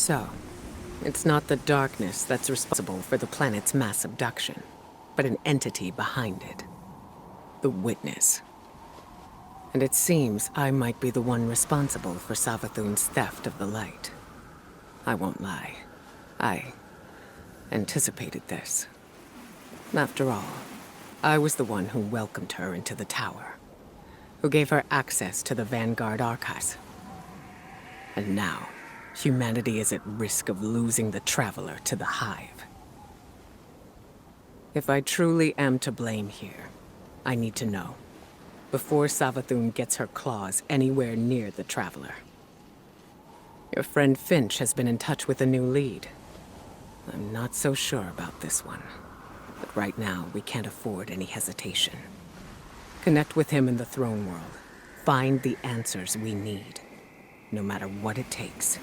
So, it's not the darkness that's responsible for the planet's mass abduction, but an entity behind it. The Witness. And it seems I might be the one responsible for Savathun's theft of the light. I won't lie. I anticipated this. After all, I was the one who welcomed her into the tower, who gave her access to the Vanguard archives. And now, humanity is at risk of losing the Traveler to the Hive. If I truly am to blame here, I need to know, before Savathun gets her claws anywhere near the Traveler. Your friend Finch has been in touch with a new lead. I'm not so sure about this one. But right now, we can't afford any hesitation. Connect with him in the Throne World. Find the answers we need, no matter what it takes.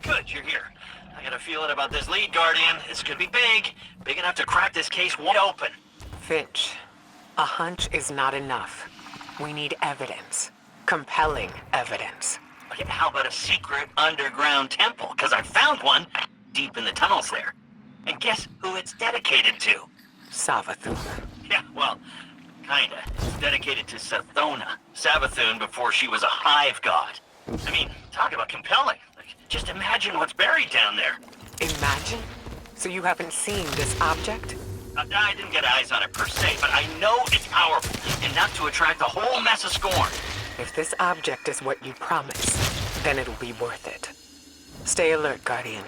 Good, you're here. I got a feeling about this lead, Guardian. This could be big. Big enough to crack this case wide open. Finch, a hunch is not enough. We need evidence. Compelling evidence. Okay, how about a secret underground temple? Because I found one deep in the tunnels there. And guess who it's dedicated to? Savathun. Yeah, well, kinda. It's dedicated to Sathona, Savathun before she was a hive god. I mean, talk about compelling. Like, just imagine what's buried down there. Imagine? So you haven't seen this object? I didn't get eyes on it per se, but I know it's powerful, enough to attract a whole mess of scorn. If this object is what you promised, then it'll be worth it. Stay alert, Guardian.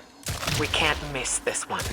We can't miss this one.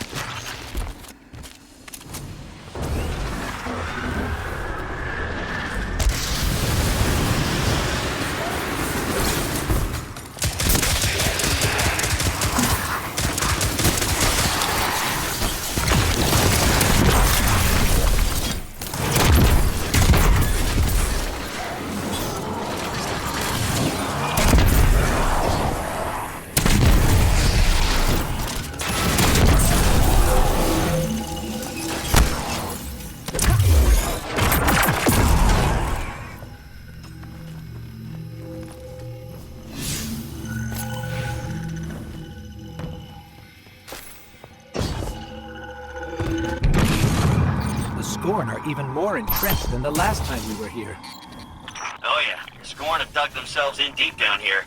Scorn are even more entrenched than the last time we were here. Oh yeah, the Scorn have dug themselves in deep down here.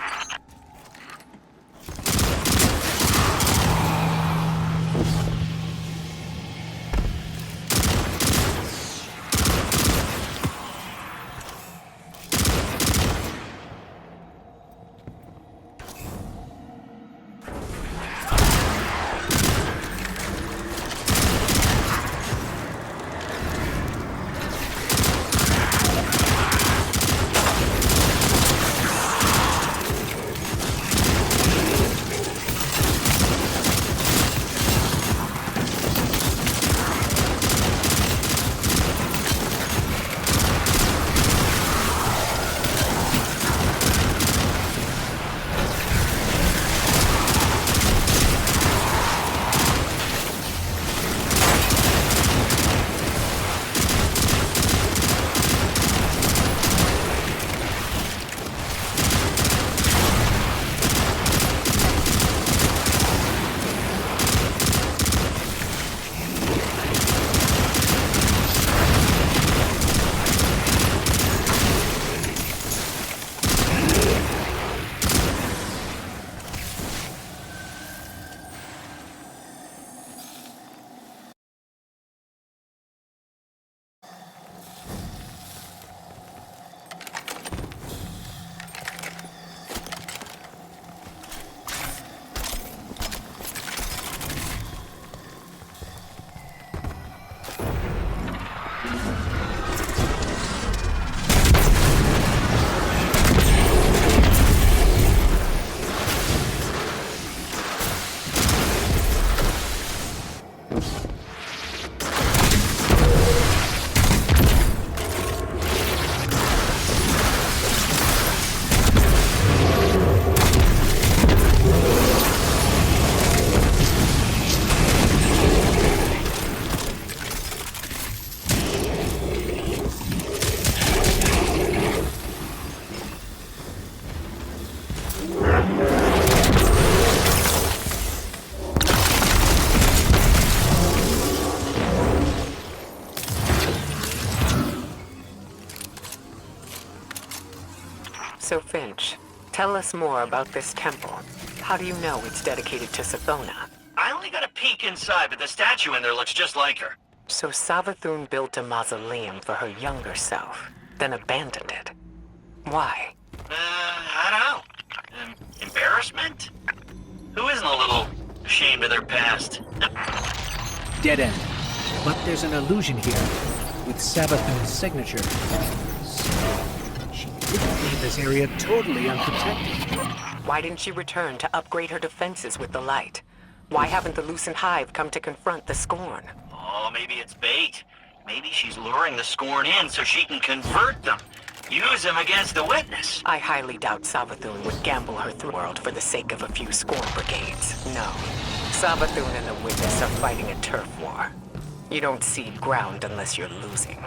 So Finch, tell us more about this temple. How do you know it's dedicated to Sathona? I only got a peek inside, but the statue in there looks just like her. So Savathun built a mausoleum for her younger self, then abandoned it. Why? I don't know. Embarrassment? Who isn't a little ashamed of their past? Dead end. But there's an illusion here, with Savathun's signature. So, she didn't leave this area totally unprotected. Why didn't she return to upgrade her defenses with the light? Why haven't the Lucent Hive come to confront the Scorn? Oh, maybe it's bait. Maybe she's luring the Scorn in so she can convert them. Use them against the Witness. I highly doubt Savathun would gamble her through the world for the sake of a few Scorn brigades. No. Savathun and the Witness are fighting a turf war. You don't cede ground unless you're losing.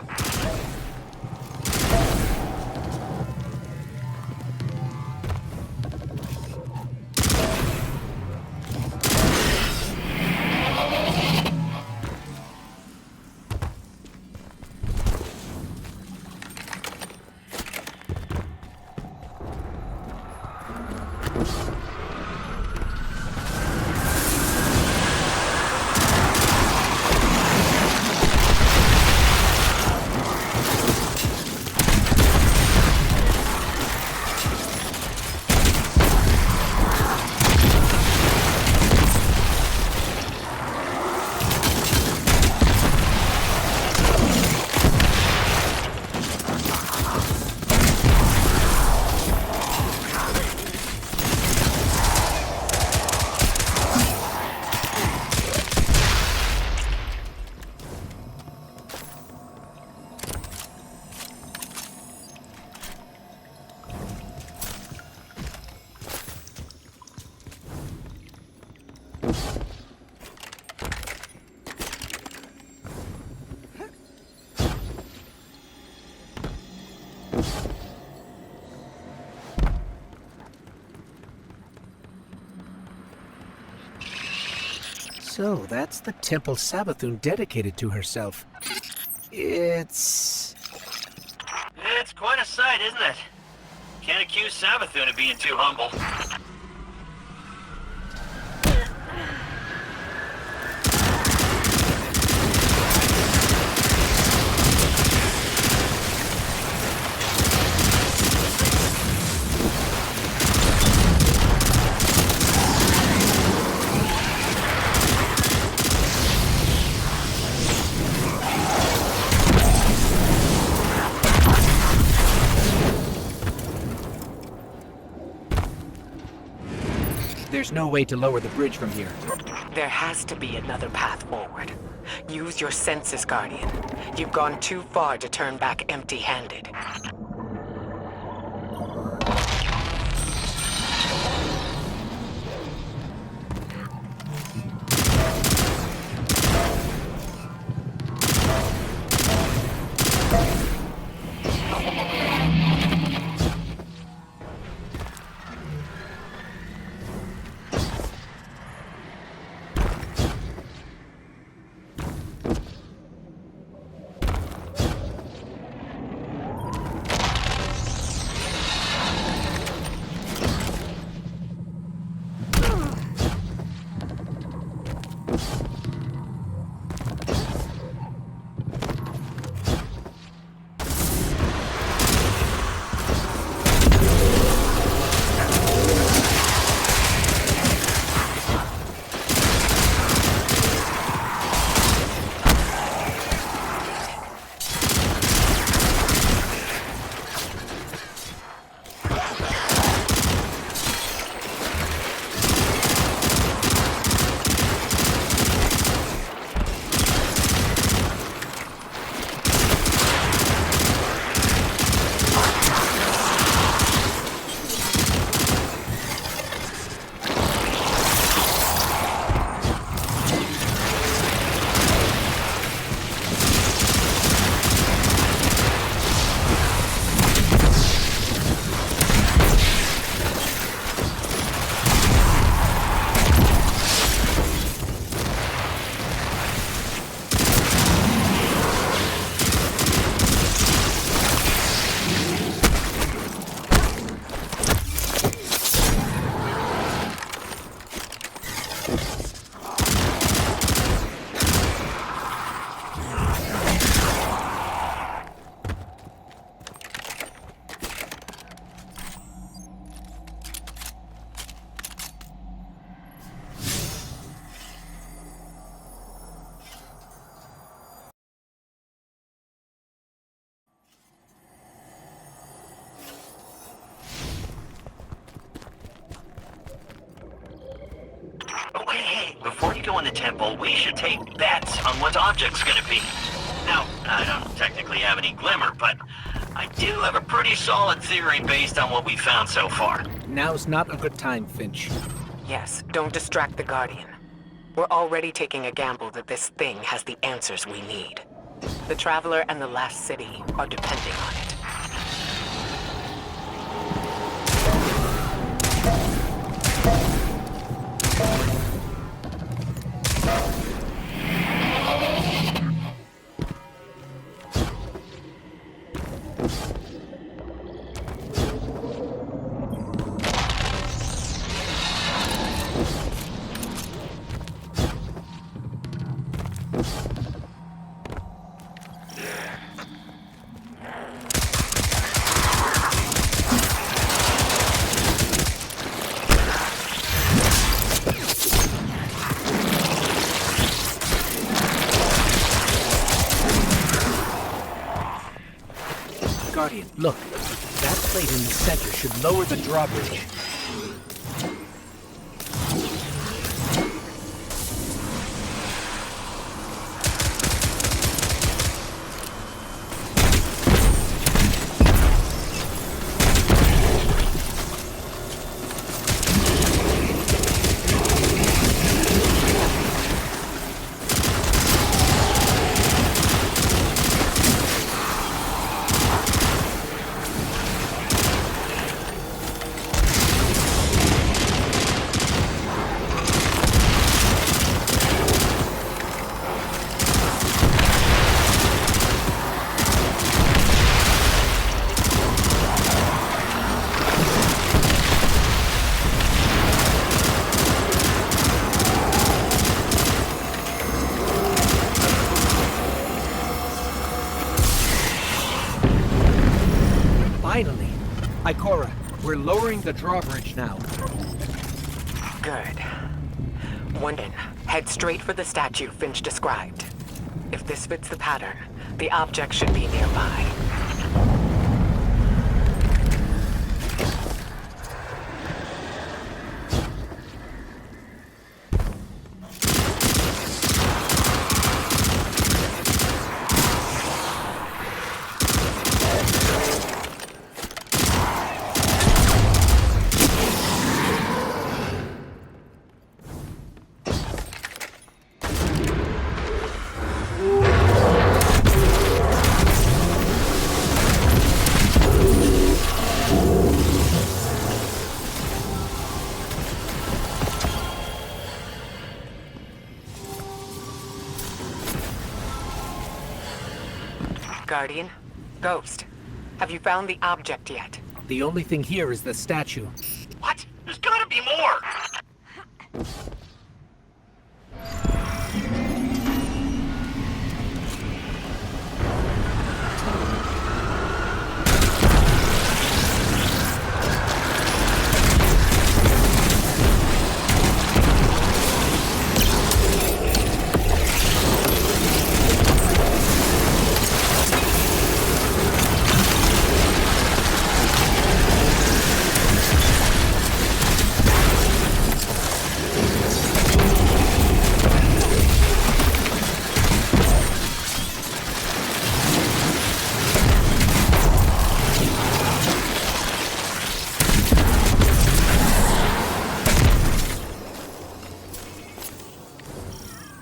So, that's the temple Savathun dedicated to herself. It's Quite a sight, isn't it? Can't accuse Savathun of being too humble. There's no way to lower the bridge from here. There has to be another path forward. Use your senses, Guardian. You've gone too far to turn back empty-handed. Hey, before you go in the temple, we should take bets on what object's gonna be. Now, I don't technically have any glimmer, but I do have a pretty solid theory based on what we found so far. Now's not a good time, Finch. Yes, don't distract the Guardian. We're already taking a gamble that this thing has the answers we need. The Traveler and the Last City are depending on it. Guardian, look. That plate in the center should lower the drawbridge. Finally! Ikora, we're lowering the drawbridge now. Good. Wondon, head straight for the statue Finch described. If this fits the pattern, the object should be nearby. Guardian? Ghost? Have you found the object yet? The only thing here is the statue. What? There's gotta be more!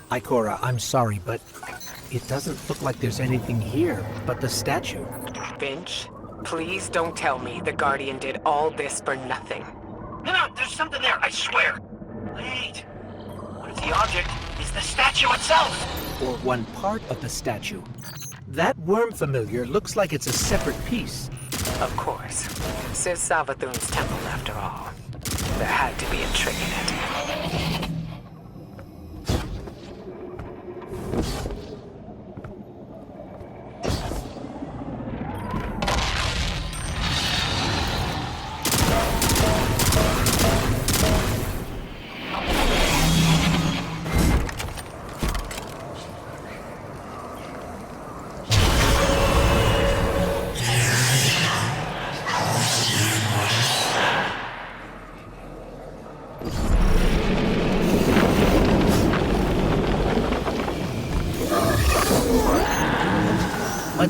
Ikora, I'm sorry, but it doesn't look like there's anything here but the statue. Finch, please don't tell me the Guardian did all this for nothing. No, there's something there, I swear. Wait. What if the object is the statue itself? Or one part of the statue. That worm familiar looks like it's a separate piece. Of course. Sis Savathun's temple, after all. There had to be a trick in it.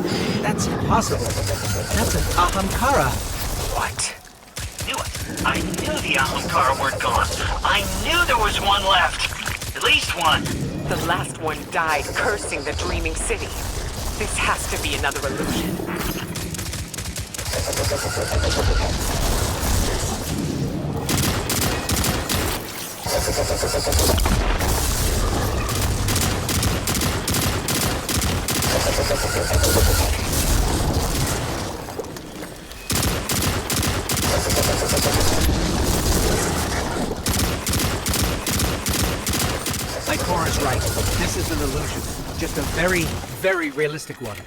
but that's impossible. That's an Ahamkara. What? Knew it. I knew the Ahamkara weren't gone. I knew there was one left. At least one. The last one died cursing the Dreaming City. This has to be another illusion. Ikora's right. This is an illusion. Just a very, very realistic one.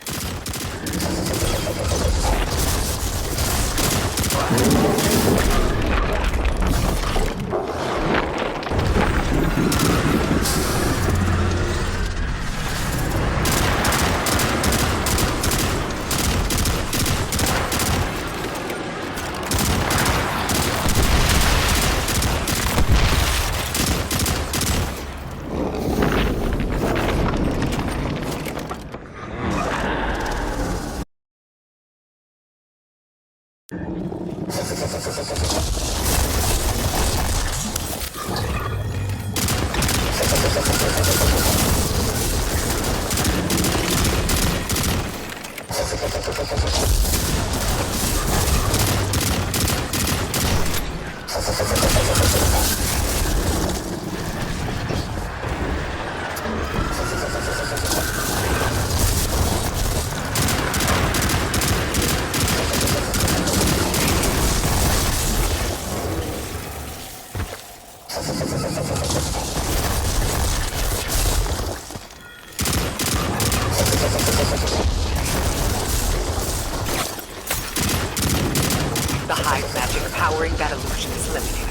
The hive magic powering that illusion is limited.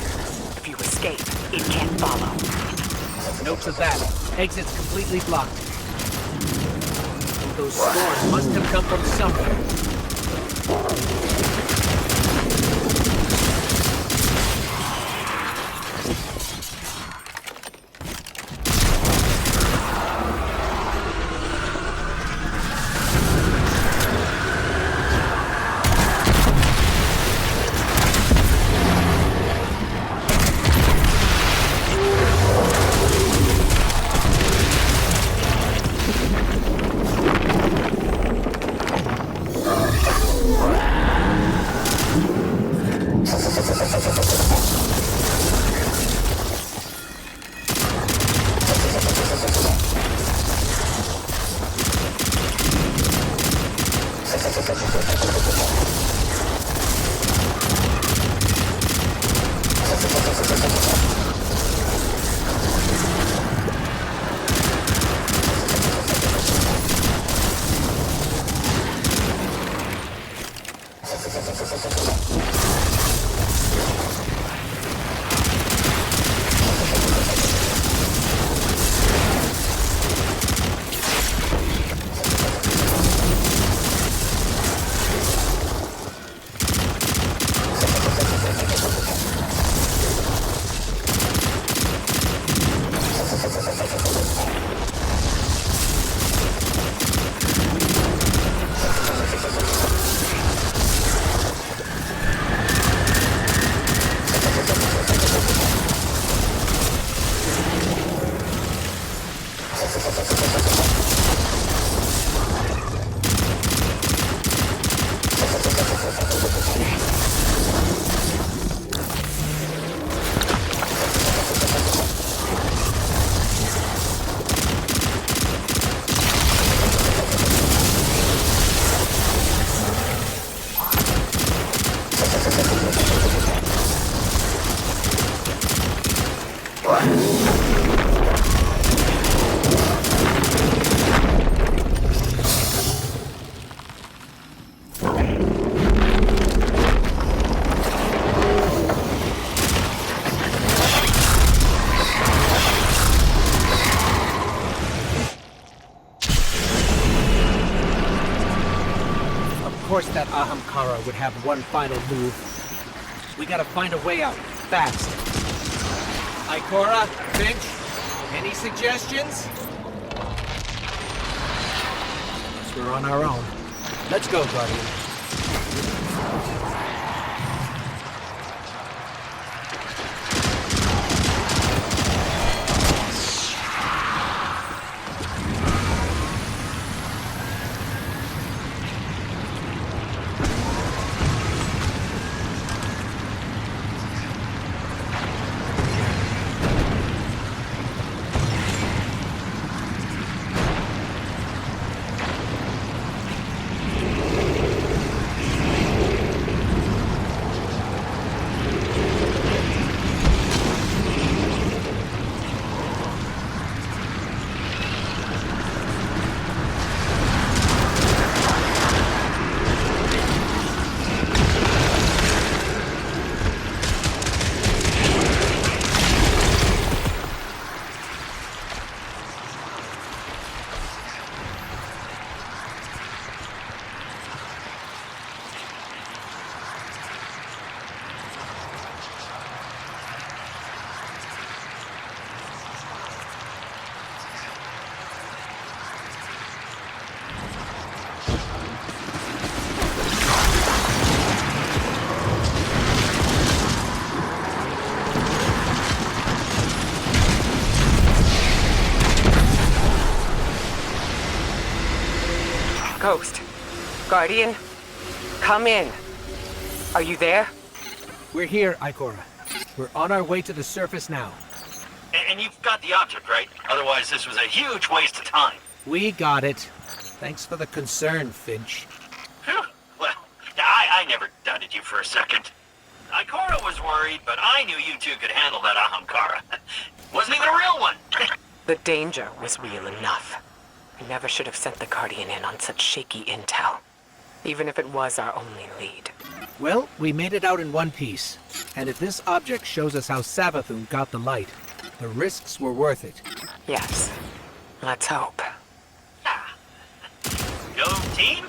If you escape, it can't follow. Note to that. Exit's completely blocked. Those spores must have come from somewhere. Of course that Ahamkara would have one final move. We gotta find a way out, fast. Ikora, Finch, any suggestions? Guess we're on our own. Let's go, Guardian. Ghost. Guardian. Come in. Are you there? We're here, Ikora. We're on our way to the surface now. And you've got the object, right? Otherwise, this was a huge waste of time. We got it. Thanks for the concern, Finch. Phew. Well, I never doubted you for a second. Ikora was worried, but I knew you two could handle that Ahamkara. Wasn't even a real one. The danger was real enough. I never should have sent the Guardian in on such shaky intel. Even if it was our only lead. Well, we made it out in one piece. And if this object shows us how Savathun got the light, the risks were worth it. Yes. Let's hope. Go team!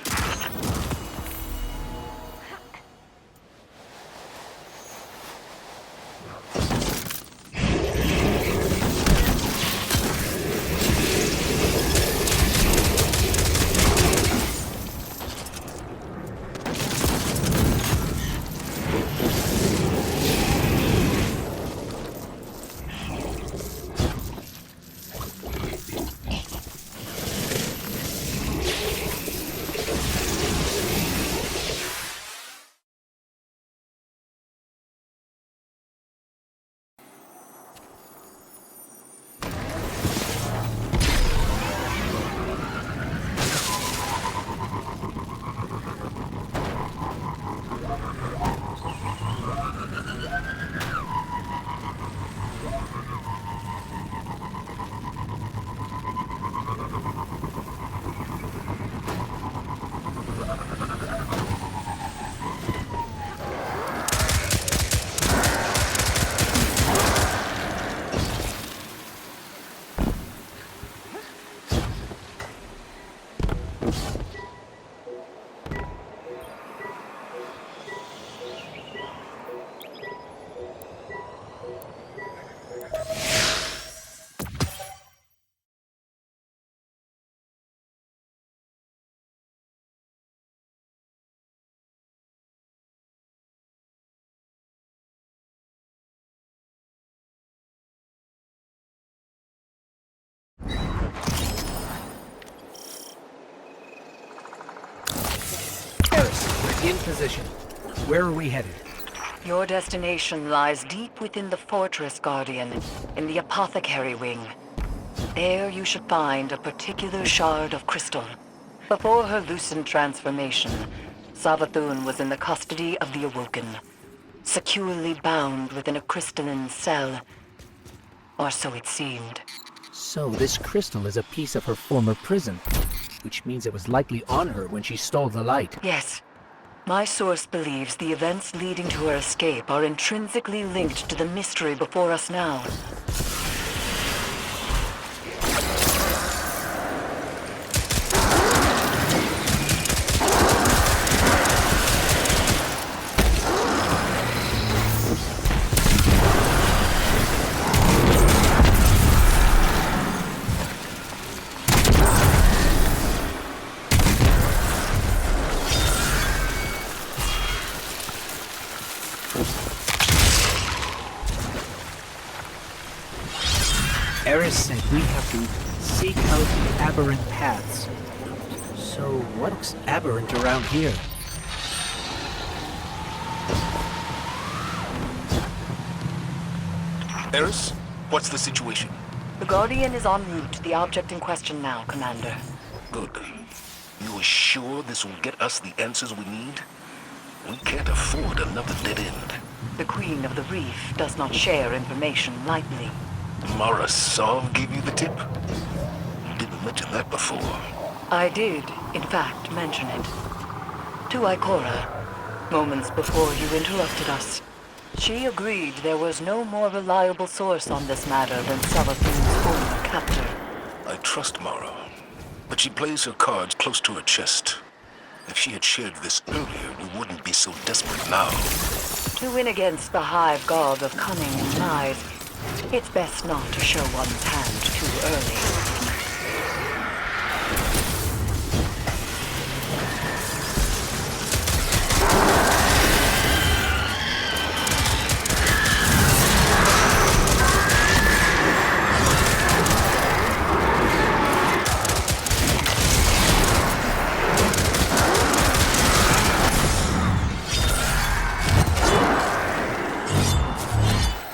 In position. Where are we headed? Your destination lies deep within the fortress, Guardian, in the apothecary wing. There you should find a particular shard of crystal. Before her lucent transformation, Savathun was in the custody of the Awoken, securely bound within a crystalline cell. Or so it seemed. So this crystal is a piece of her former prison, which means it was likely on her when she stole the light. Yes. My source believes the events leading to her escape are intrinsically linked to the mystery before us now. Eris said we have to seek out the aberrant paths. So what's aberrant around here? Eris, what's the situation? The Guardian is en route to the object in question now, Commander. Good. You are sure this will get us the answers we need? We can't afford another dead end. The Queen of the Reef does not share information lightly. Mara Sov gave you the tip? You didn't mention that before. I did, in fact, mention it. To Ikora, moments before you interrupted us. She agreed there was no more reliable source on this matter than Savathun's former captor. I trust Mara, but she plays her cards close to her chest. If she had shared this earlier, we wouldn't be so desperate now. To win against the hive god of cunning and lies, it's best not to show one's hand too early.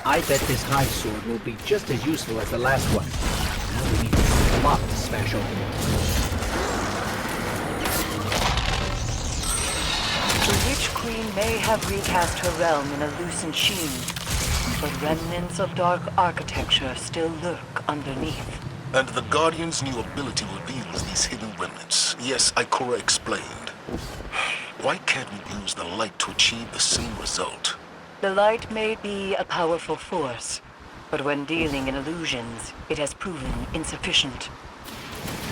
I bet this hive sword will be just as useful as the last one. Now we need a lot to smash open. The Witch Queen may have recast her realm in a lucent sheen, but remnants of dark architecture still lurk underneath. And the Guardian's new ability reveals these hidden remnants. Yes, Ikora explained. Why can't we use the light to achieve the same result? The light may be a powerful force, but when dealing in illusions, it has proven insufficient.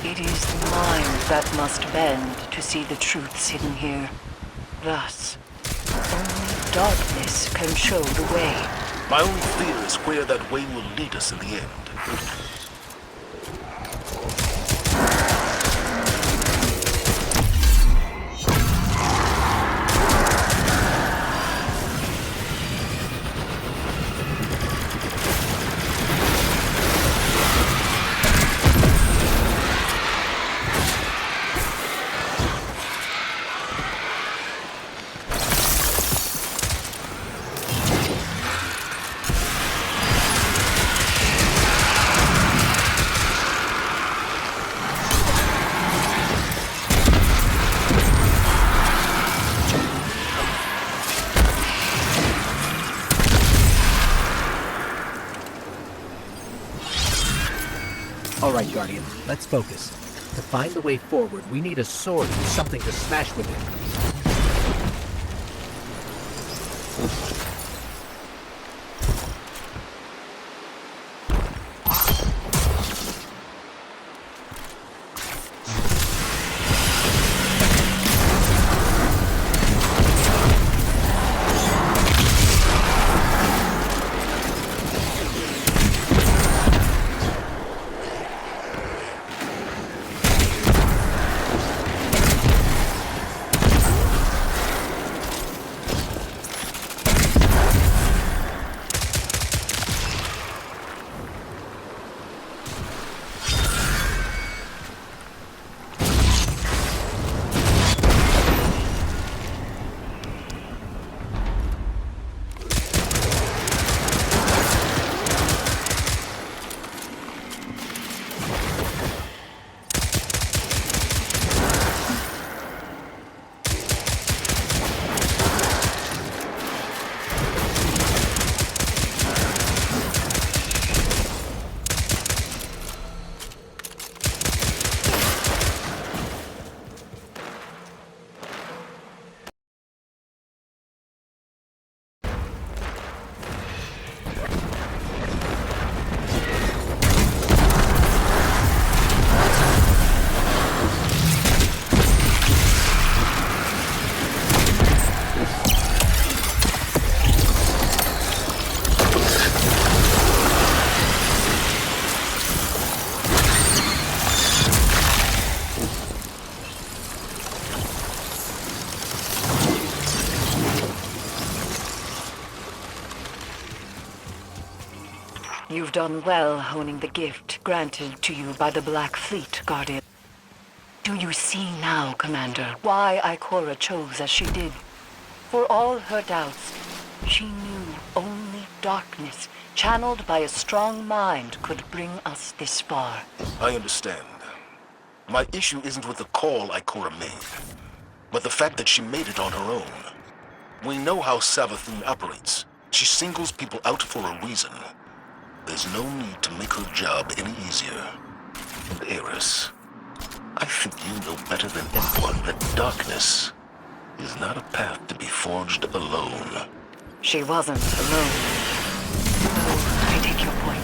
It is the mind that must bend to see the truths hidden here. Thus, only darkness can show the way. My only fear is where that way will lead us in the end. Alright, Guardian, let's focus. To find the way forward, we need a sword and something to smash with it. You've done well honing the gift granted to you by the Black Fleet, Guardian. Do you see now, Commander, why Ikora chose as she did? For all her doubts, she knew only darkness, channeled by a strong mind, could bring us this far. I understand. My issue isn't with the call Ikora made, but the fact that she made it on her own. We know how Savathun operates. She singles people out for a reason. There's no need to make her job any easier. And Eris, I think you know better than anyone that darkness is not a path to be forged alone. She wasn't alone. Oh, I take your point.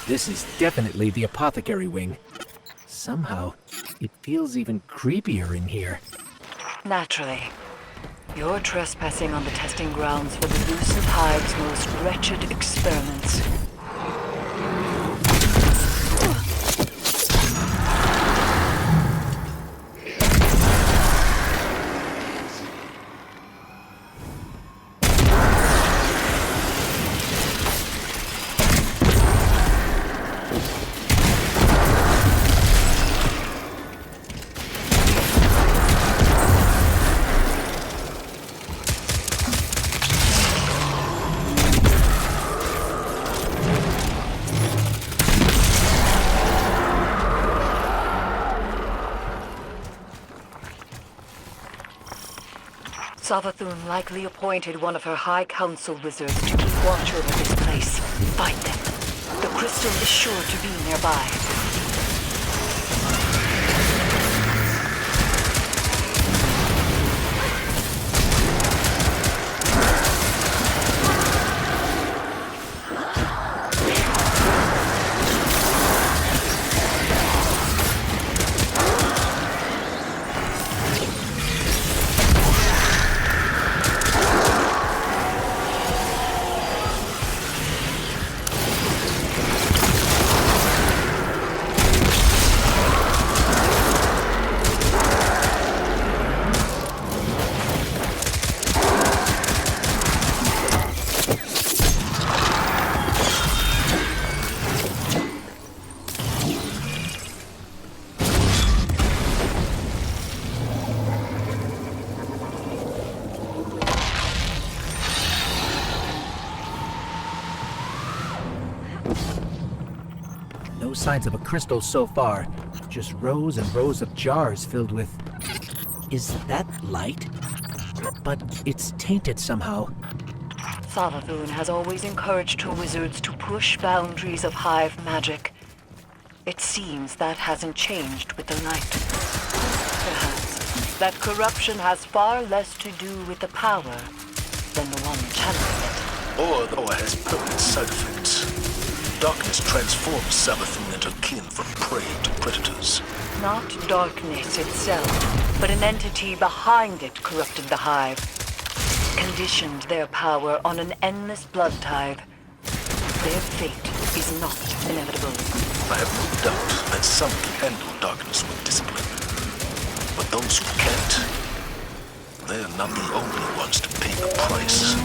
This is definitely the apothecary wing. Somehow, it feels even creepier in here. Naturally. You're trespassing on the testing grounds for the Lucent Hive's most wretched experiments. Savathun likely appointed one of her High Council wizards to keep watch over this place. Find them. The crystal is sure to be nearby. No signs of a crystal so far, just rows and rows of jars filled with... Is that light? But it's tainted somehow. Savathun has always encouraged her wizards to push boundaries of Hive magic. It seems that hasn't changed with the light. Perhaps that corruption has far less to do with the power than the one channeling it. Or the power has permanent side effects. Darkness transforms Savathun and her kin from prey to predators. Not darkness itself, but an entity behind it corrupted the Hive. Conditioned their power on an endless blood tithe. Their fate is not inevitable. I have no doubt that some can handle darkness with discipline. But those who can't, they're not the only ones to pay the price.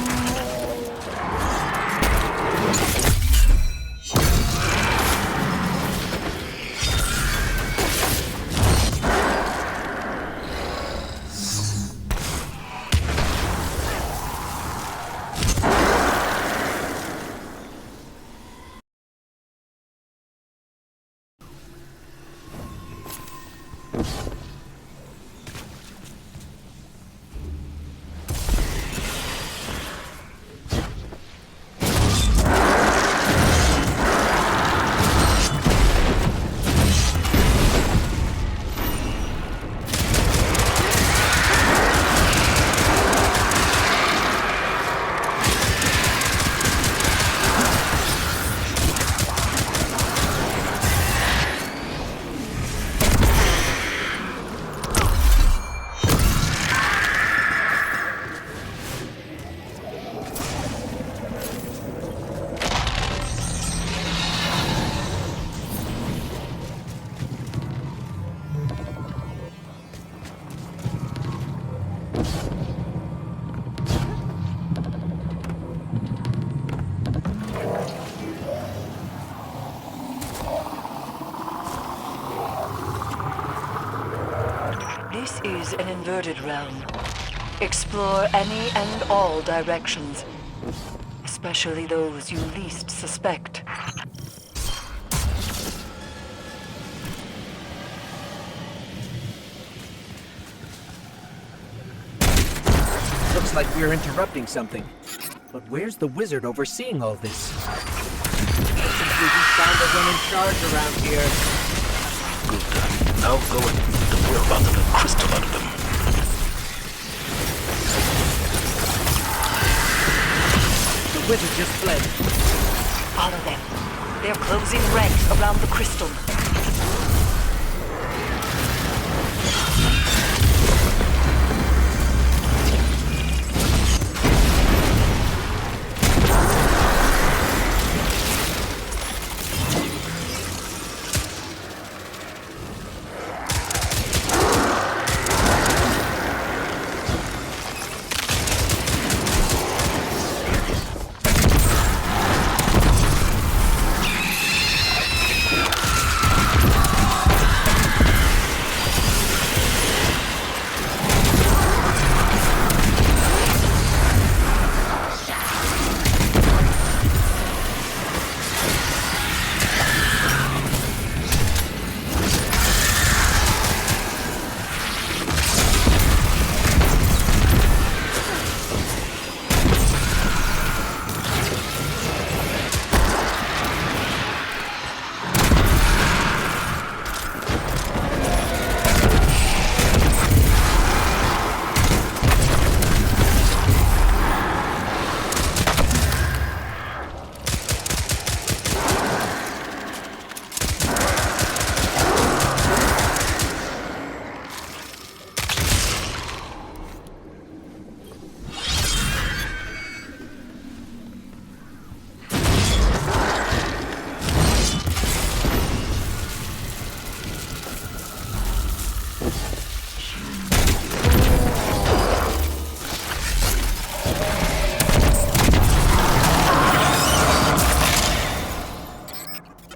This is an inverted realm. Explore any and all directions, especially those you least suspect. Looks like we're interrupting something. But where's the wizard overseeing all this? Simply we found the one in charge around here. Good. Now go and get the whereabouts of the crystal out of them. The wizard just fled. Follow them. They're closing ranks around the crystal.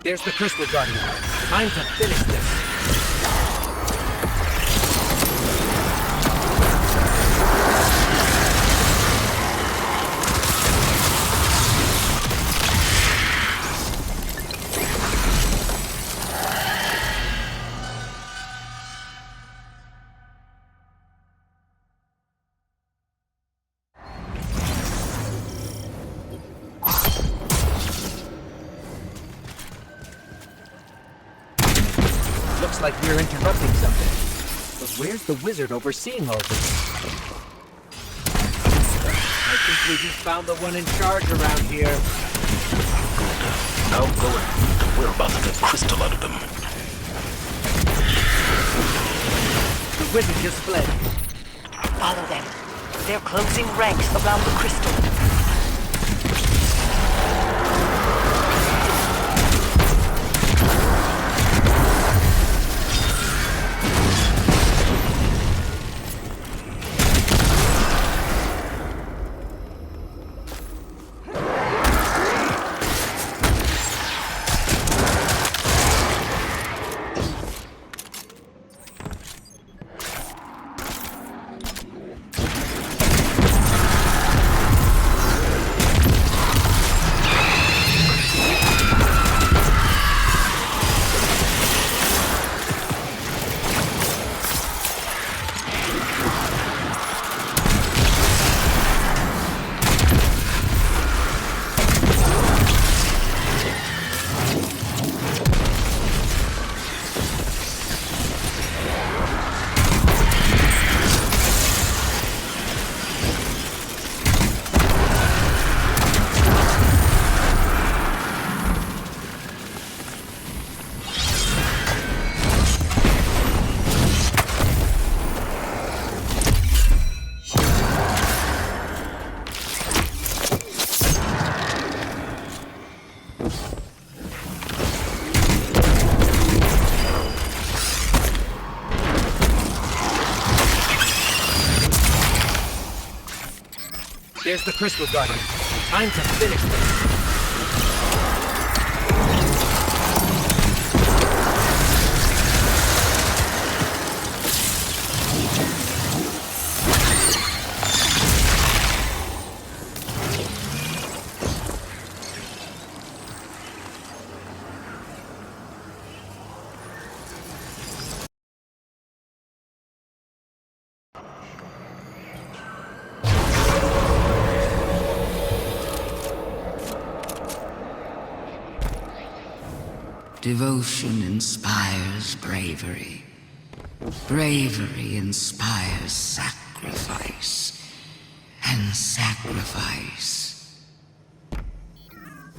There's the Crystal Guardian. Time to finish this. looks like we're interrupting something. But where's the wizard overseeing all this? I think we just found the one in charge around here. Now go and we're about to get crystal out of them. The wizard just fled. Follow them. They're closing ranks around the crystal. There's the Crystal Guardian. Time to finish this. Devotion inspires bravery. Bravery inspires sacrifice. And sacrifice.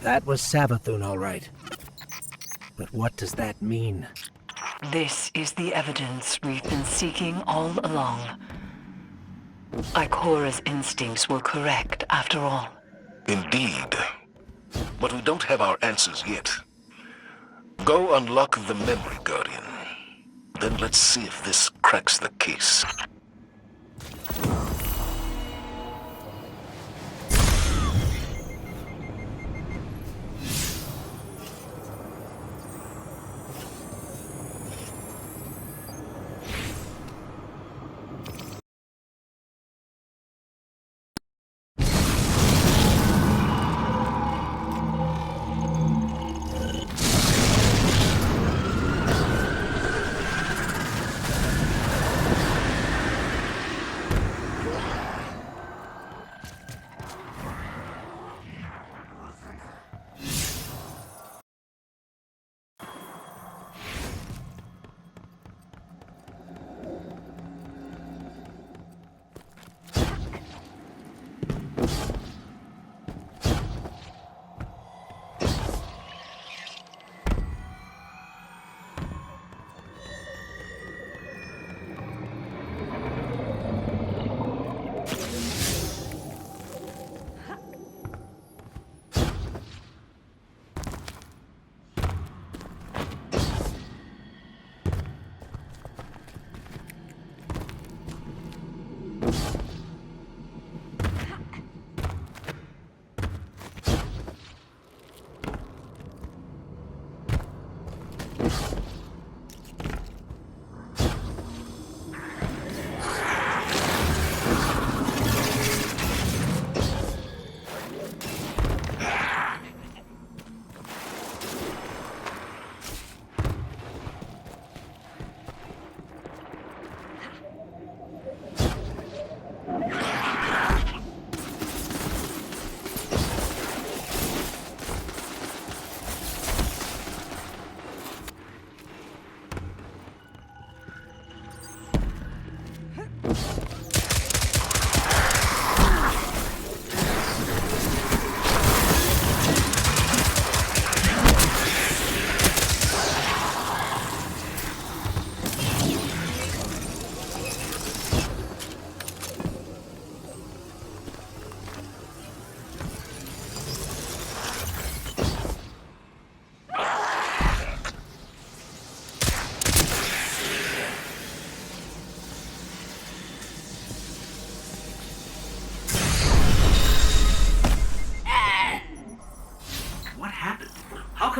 That was Savathun, all right. But what does that mean? This is the evidence we've been seeking all along. Ikora's instincts were correct, after all. Indeed. But we don't have our answers yet. Go unlock the Memory Guardian. Then let's see if this cracks the case.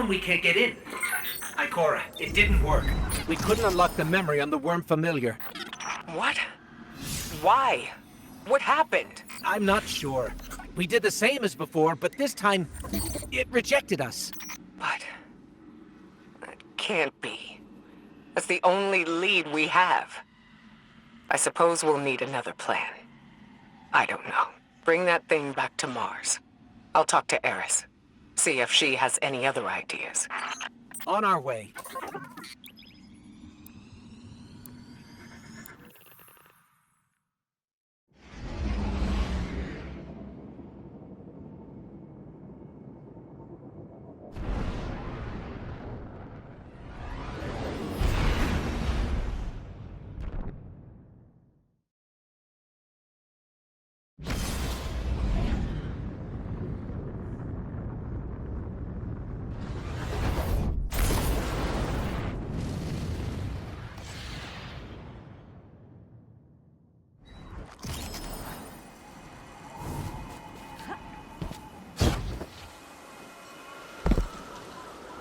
come we can't get in? Ikora, it didn't work. We couldn't unlock the memory on the worm familiar. What? Why? What happened? I'm not sure. We did the same as before, but this time, it rejected us. But... that can't be. That's the only lead we have. I suppose we'll need another plan. I don't know. Bring that thing back to Mars. I'll talk to Eris. See if she has any other ideas. On our way.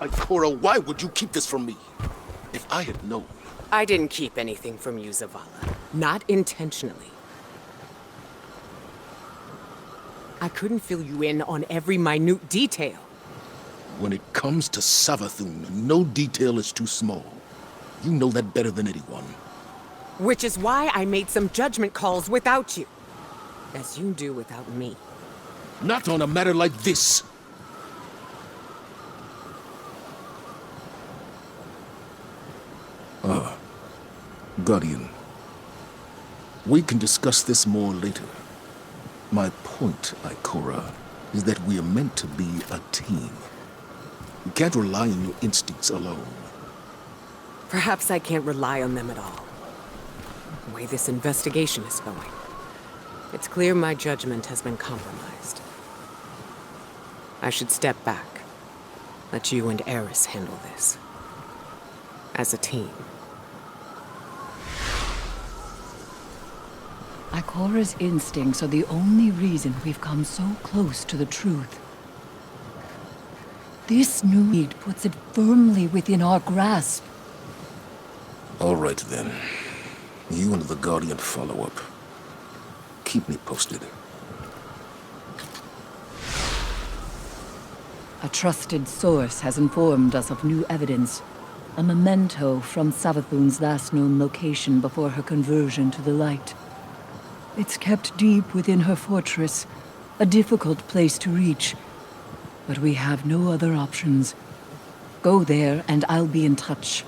Ikora, why would you keep this from me? If I had known... I didn't keep anything from you, Zavala. Not intentionally. I couldn't fill you in on every minute detail. When it comes to Savathun, no detail is too small. You know that better than anyone. Which is why I made some judgment calls without you. As you do without me. Not on a matter like this. Guardian. We can discuss this more later. My point, Ikora, is that we are meant to be a team. You can't rely on your instincts alone. Perhaps I can't rely on them at all. The way this investigation is going. It's clear my judgment has been compromised. I should step back. Let you and Eris handle this. As a team. Ikora's instincts are the only reason we've come so close to the truth. This new need puts it firmly within our grasp. All right, then. You and the Guardian follow up. Keep me posted. A trusted source has informed us of new evidence. A memento from Savathun's last known location before her conversion to the light. It's kept deep within her fortress, a difficult place to reach. But we have no other options. Go there and I'll be in touch.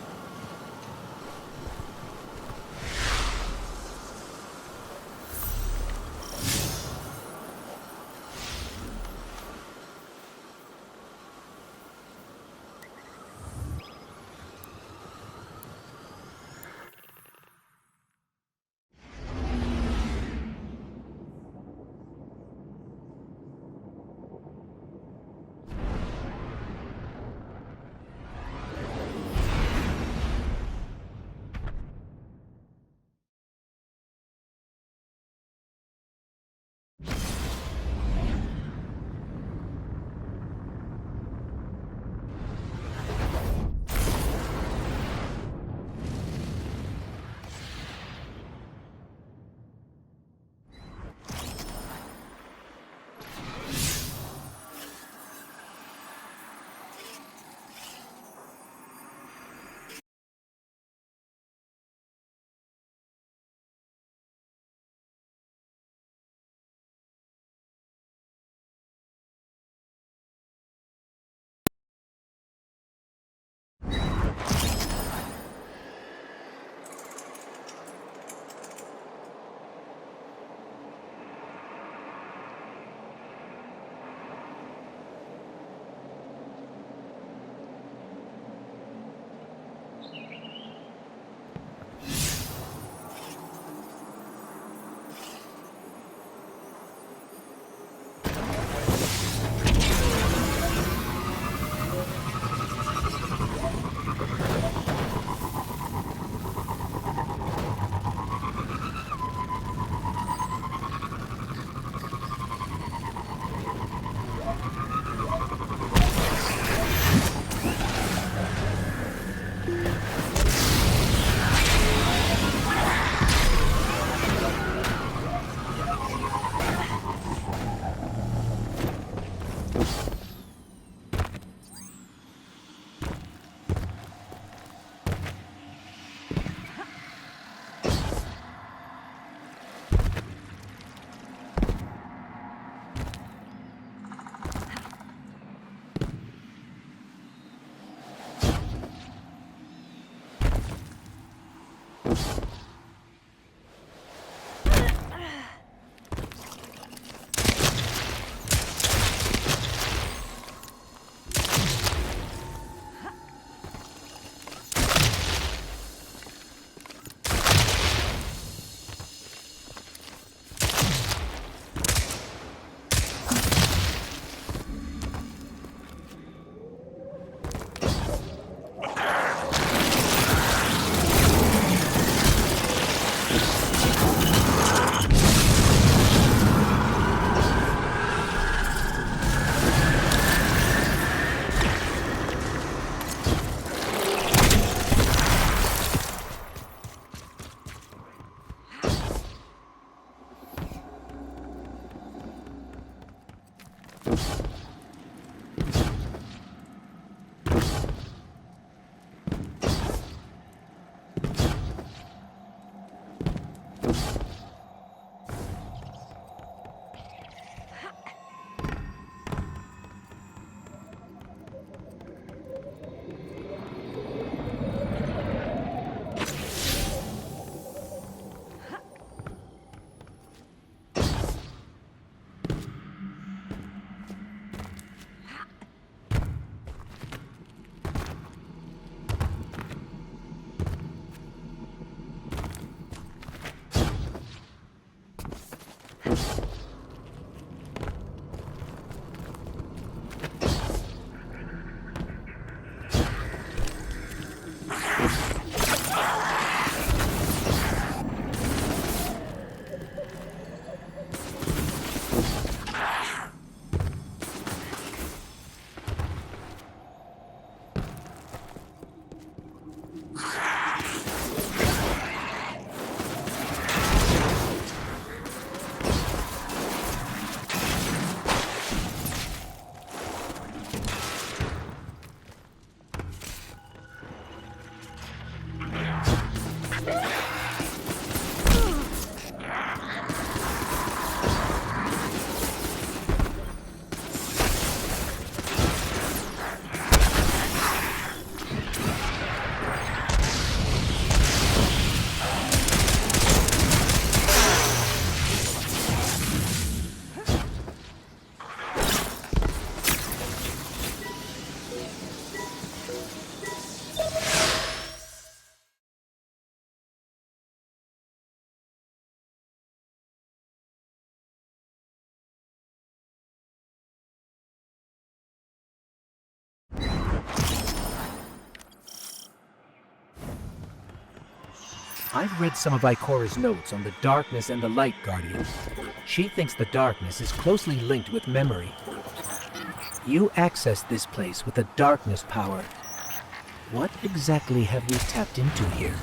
I've read some of Ikora's notes on the Darkness and the Light Guardian. She thinks the Darkness is closely linked with memory. You accessed this place with the Darkness power. What exactly have we tapped into here?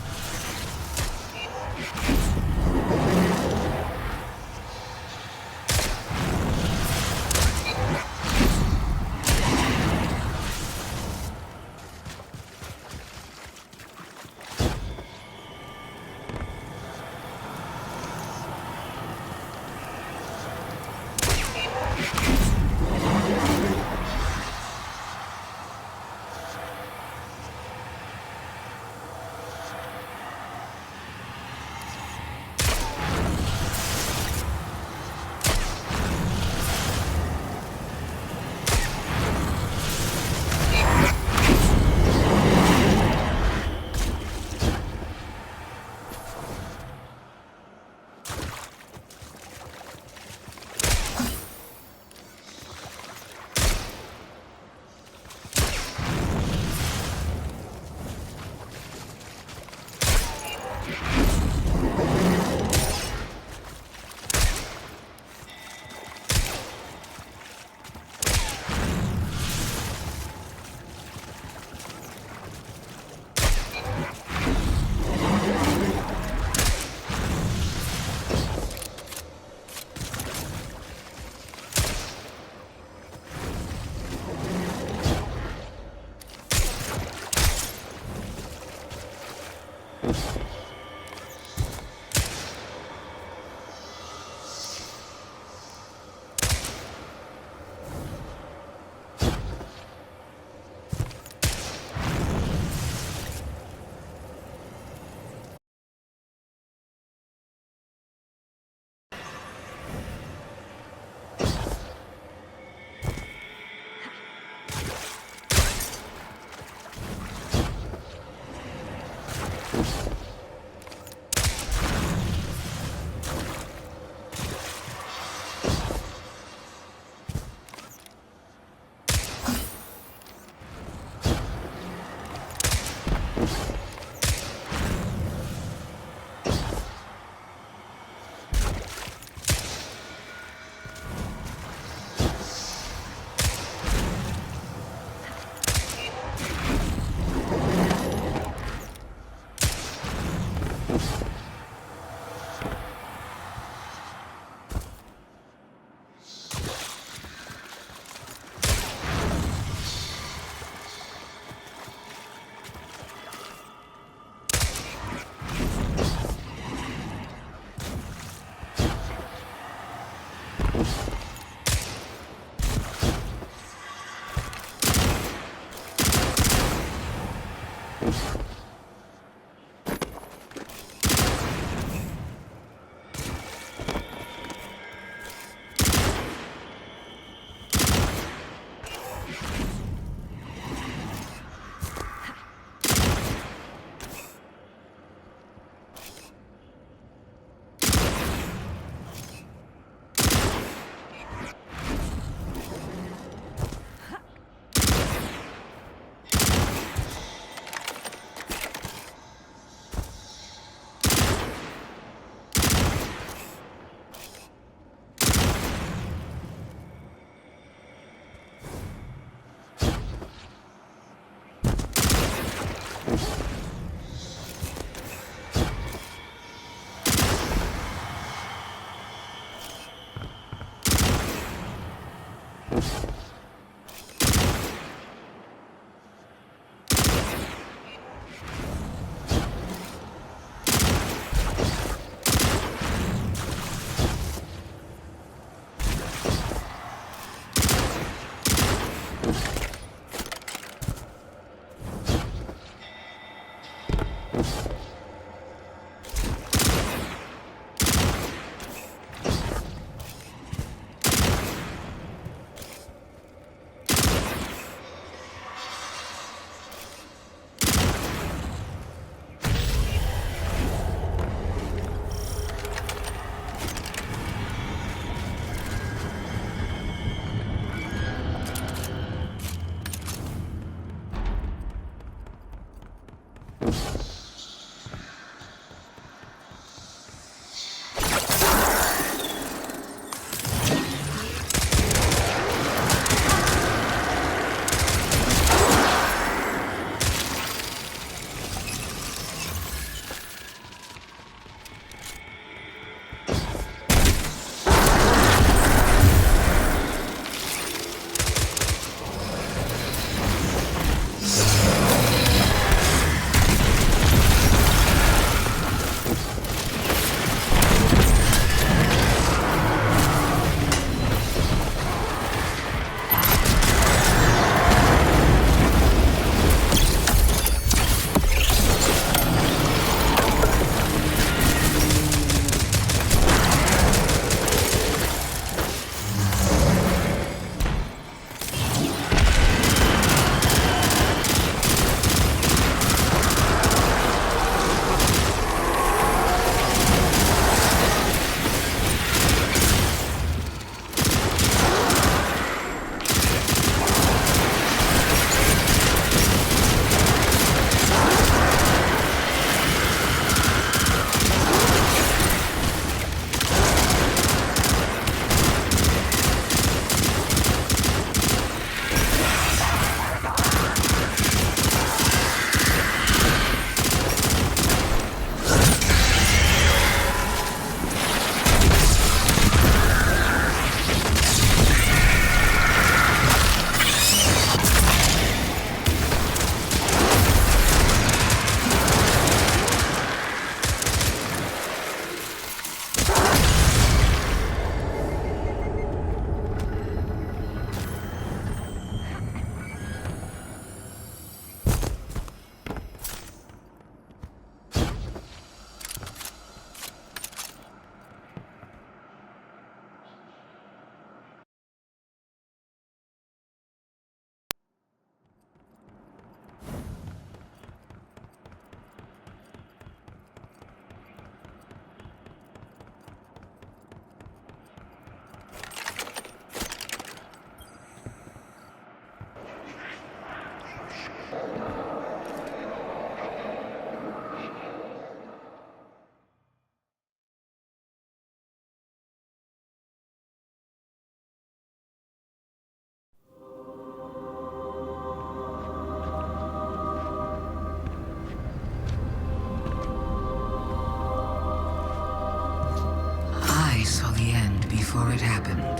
before it happened.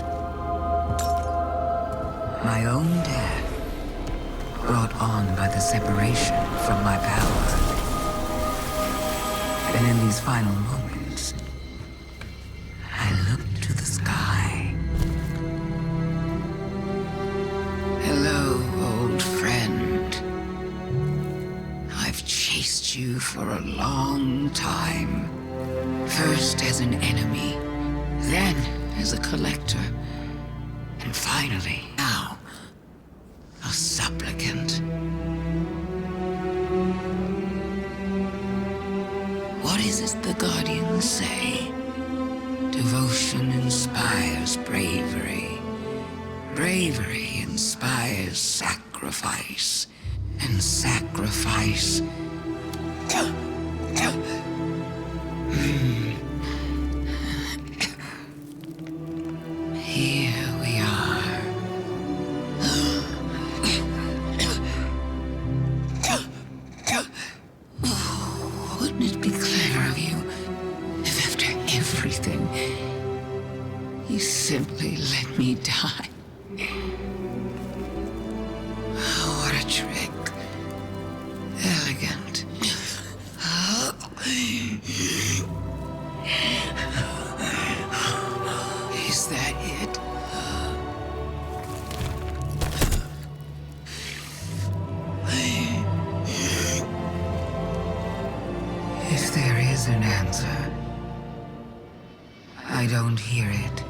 My own death, brought on by the separation from my power. And in these final moments, I looked to the sky. Hello, old friend. I've chased you for a long time. First as an enemy, then as a collector, and finally, now, a supplicant. What is it the Guardians say? Devotion inspires bravery. Bravery inspires sacrifice. And sacrifice... Here we are. Wouldn't it be clever of you if after everything, you simply let me die? What a trick. Elegant. Is that it? If there is an answer, I don't hear it.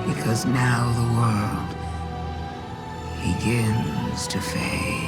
Because now the world begins to fade.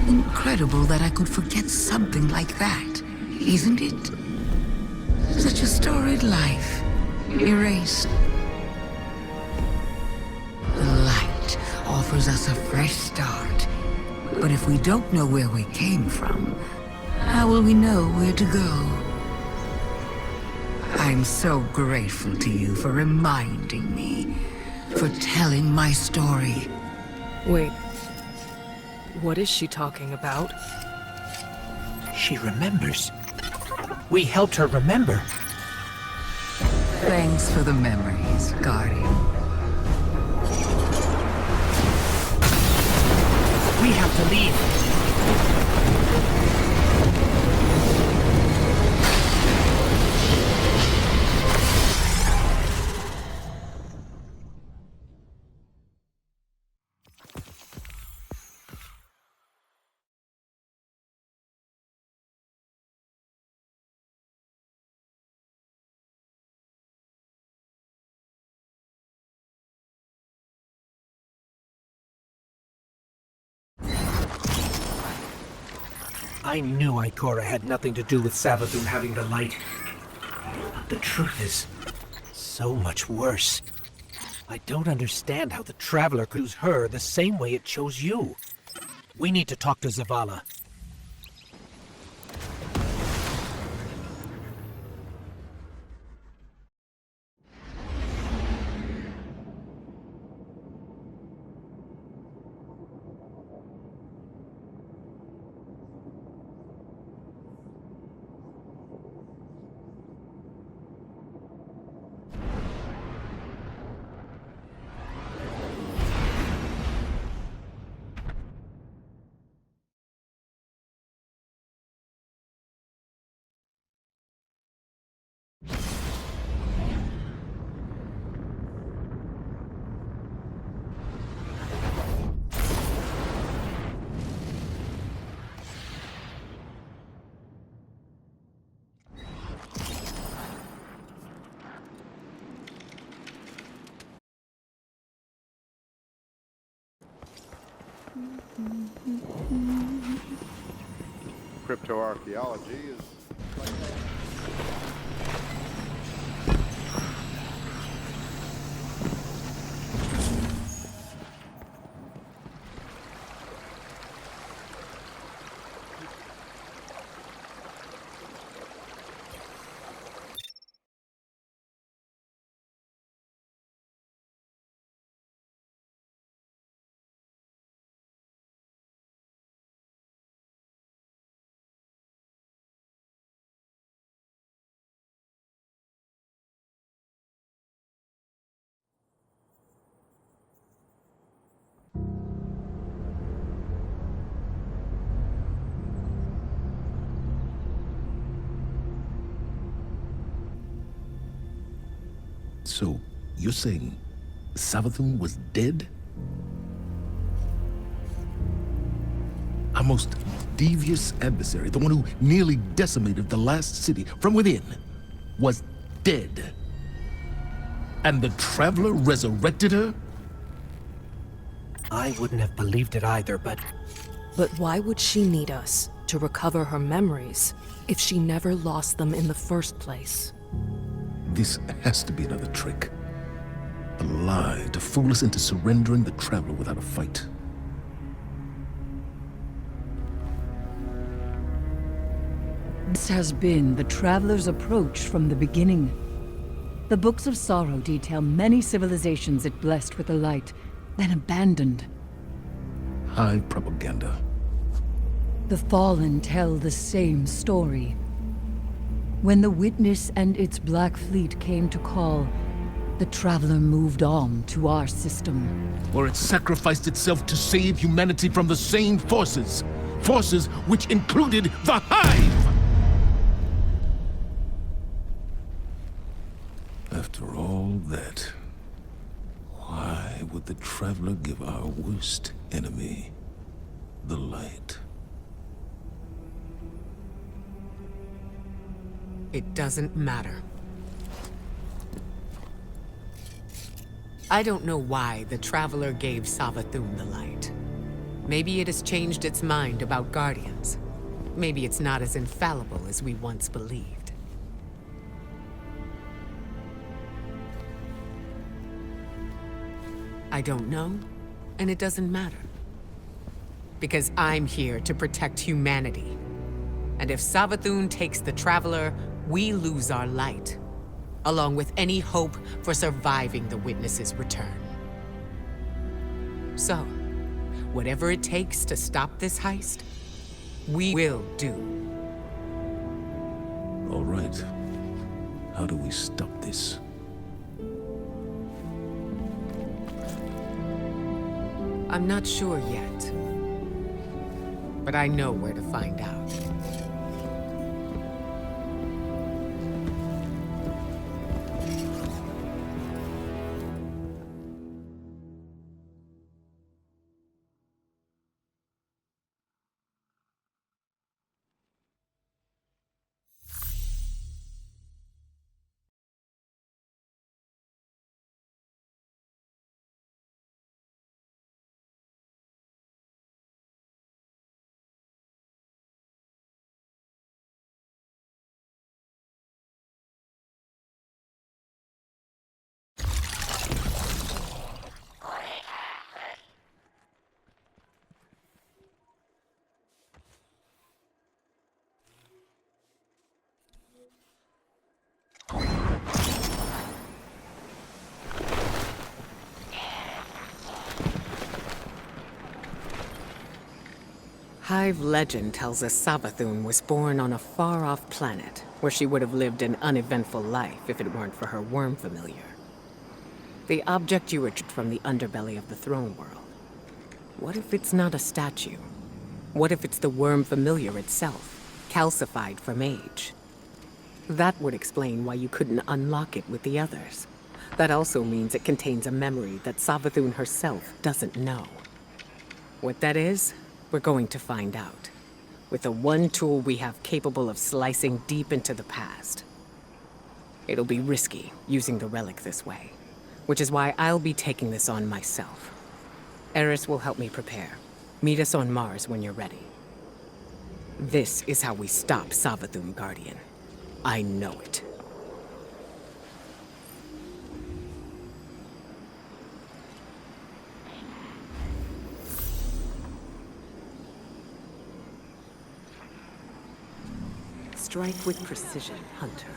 Incredible that I could forget something like that, isn't it? Such a storied life, erased. The light offers us a fresh start. But if we don't know where we came from, how will we know where to go? I'm so grateful to you for reminding me, for telling my story. Wait. What is she talking about? She remembers. We helped her remember. Thanks for the memories, Guardian. We have to leave. I knew Ikora had nothing to do with Savathun having the light. But the truth is so much worse. I don't understand how the Traveler could choose her the same way it chose you. We need to talk to Zavala. cryptoarchaeology is... So, you're saying Savathun was dead? Our most devious adversary, the one who nearly decimated the last city from within, was dead. And the Traveler resurrected her? I wouldn't have believed it either, but But why would she need us to recover her memories if she never lost them in the first place? This has to be another trick. A lie to fool us into surrendering the Traveler without a fight. This has been the Traveler's approach from the beginning. The Books of Sorrow detail many civilizations it blessed with the light, then abandoned. High propaganda. The Fallen tell the same story. When the Witness and its Black Fleet came to call, the Traveler moved on to our system. Or it sacrificed itself to save humanity from the same forces. Forces which included the Hive! After all that, why would the Traveler give our worst enemy the light? It doesn't matter. I don't know why the Traveler gave Savathun the light. Maybe it has changed its mind about Guardians. Maybe it's not as infallible as we once believed. I don't know, and it doesn't matter. Because I'm here to protect humanity. And if Savathun takes the Traveler, we lose our light, along with any hope for surviving the Witness's return. So, whatever it takes to stop this heist, we will do. All right. How do we stop this? I'm not sure yet, but I know where to find out. Hive legend tells us Savathun was born on a far-off planet, where she would have lived an uneventful life if it weren't for her worm familiar. The object you retrieved from the underbelly of the throne world. What if it's not a statue? What if it's the worm familiar itself, calcified from age? That would explain why you couldn't unlock it with the others. That also means it contains a memory that Savathun herself doesn't know. What that is, we're going to find out. With the one tool we have capable of slicing deep into the past. It'll be risky, using the relic this way. Which is why I'll be taking this on myself. Eris will help me prepare. Meet us on Mars when you're ready. This is how we stop Savathûn, Guardian. I know it. Strike with precision, Hunter.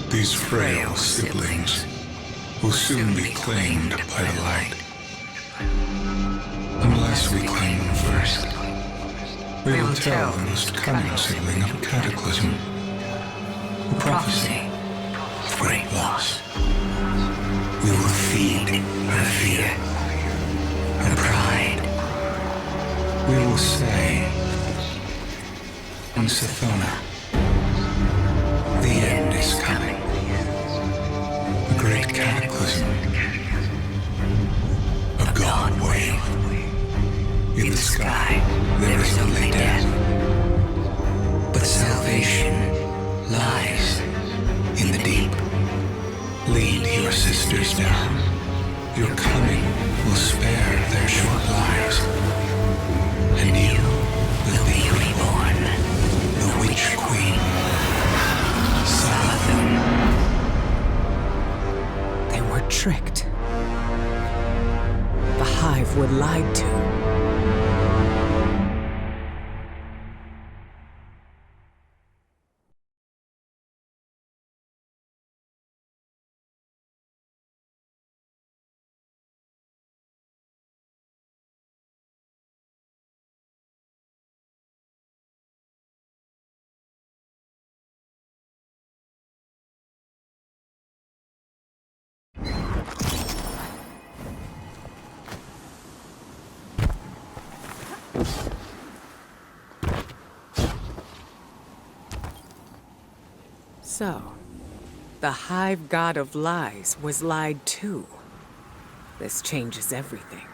These frail siblings will soon be claimed by the light. Unless we claim them first, we will tell the most cunning sibling of Cataclysm, the prophecy of great loss. We will feed her fear, her pride. We will say, in Sithona, the end is coming. A great cataclysm. A gaunt wave. In the sky, there is only death. But salvation lies in the deep. Lead your sisters down. Your coming will spare their short lives. And you will be reborn, the Witch Queen. They were tricked. The Hive were lied to. So, the Hive God of Lies was lied to. This changes everything.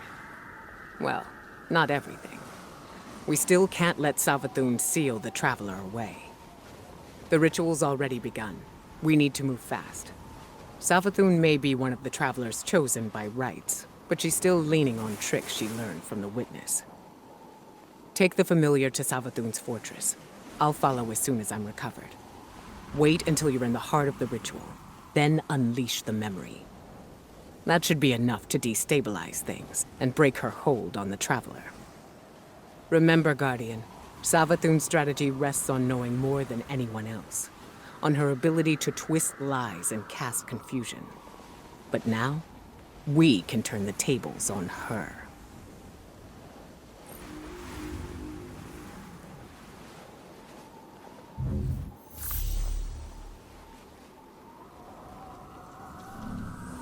Well, not everything. We still can't let Savathûn seal the Traveler away. The ritual's already begun. We need to move fast. Savathûn may be one of the Travelers chosen by rights, but she's still leaning on tricks she learned from the Witness. Take the familiar to Savathûn's fortress. I'll follow as soon as I'm recovered. Wait until you're in the heart of the ritual, then unleash the memory. That should be enough to destabilize things and break her hold on the Traveler. Remember, Guardian, Savathûn's strategy rests on knowing more than anyone else, on her ability to twist lies and cast confusion. But now, we can turn the tables on her.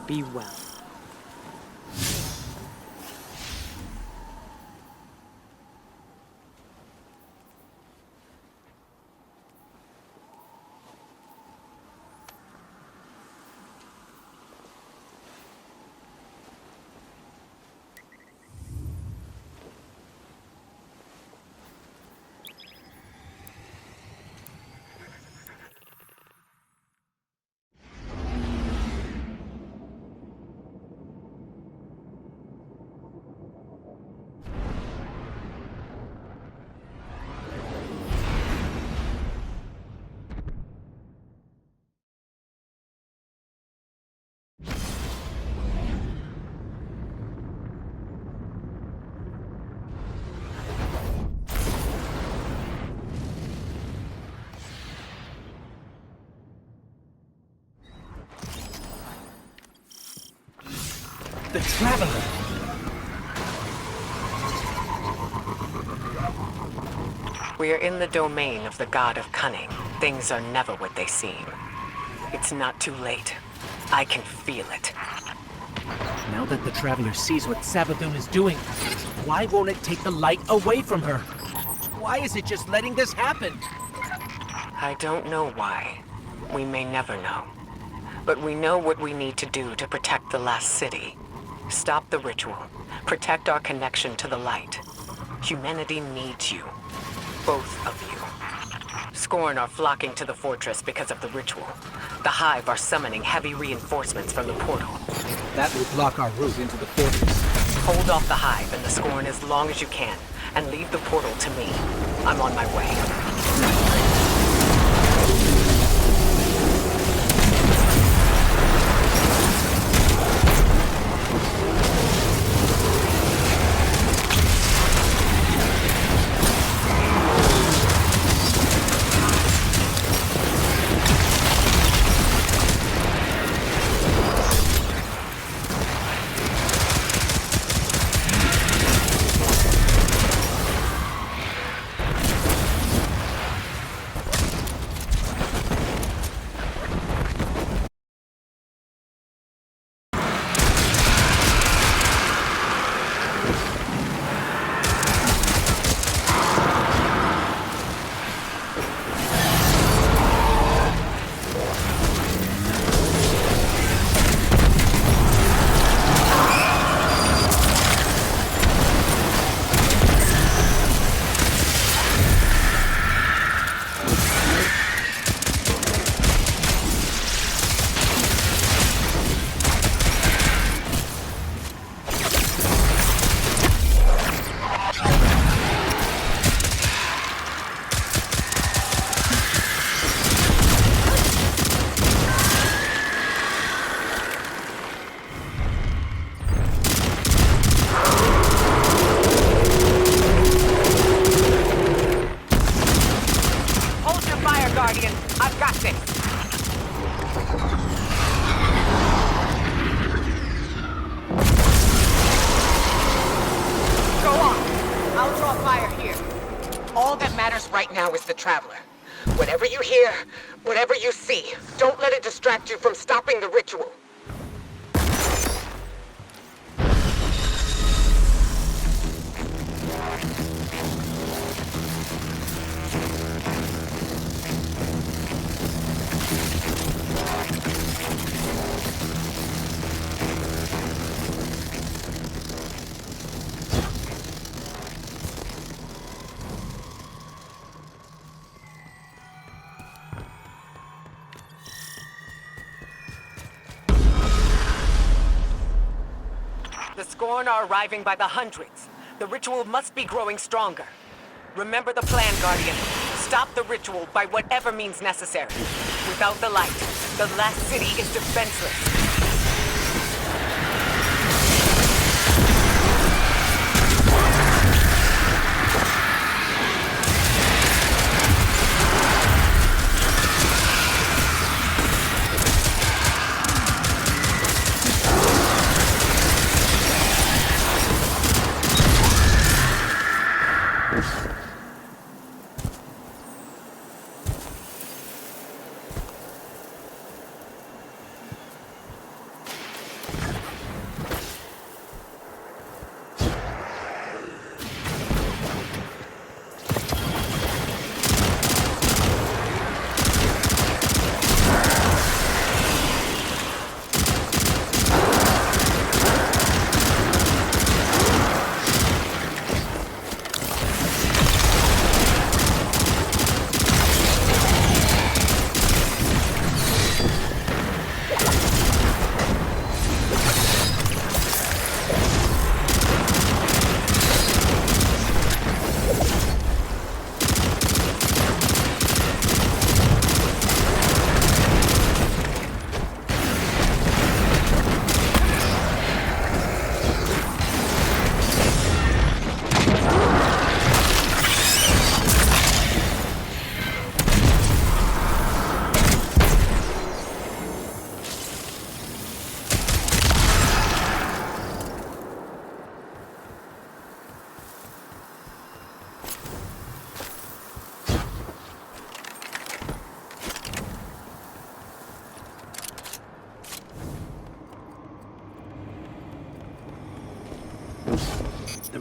Be well. The Traveler! We are in the domain of the God of Cunning. Things are never what they seem. It's not too late. I can feel it. Now that the Traveler sees what Savathun is doing, why won't it take the light away from her? Why is it just letting this happen? I don't know why. We may never know. But we know what we need to do to protect the last city. Stop the ritual. Protect our connection to the light. Humanity needs you. Both of you. Scorn are flocking to the fortress because of the ritual. The Hive are summoning heavy reinforcements from the portal. That will block our route into the fortress. Hold off the Hive and the Scorn as long as you can, and leave the portal to me. I'm on my way. Guardian. I've got this. Go on. I'll draw fire here. All that matters right now is the Traveler. Whatever you hear, whatever you see, don't let it distract you from stopping the ritual. The Scorn are arriving by the hundreds. The ritual must be growing stronger. Remember the plan, Guardian. Stop the ritual by whatever means necessary. Without the light, the last city is defenseless.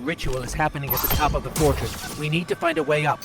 ritual is happening at the top of the fortress. We need to find a way up.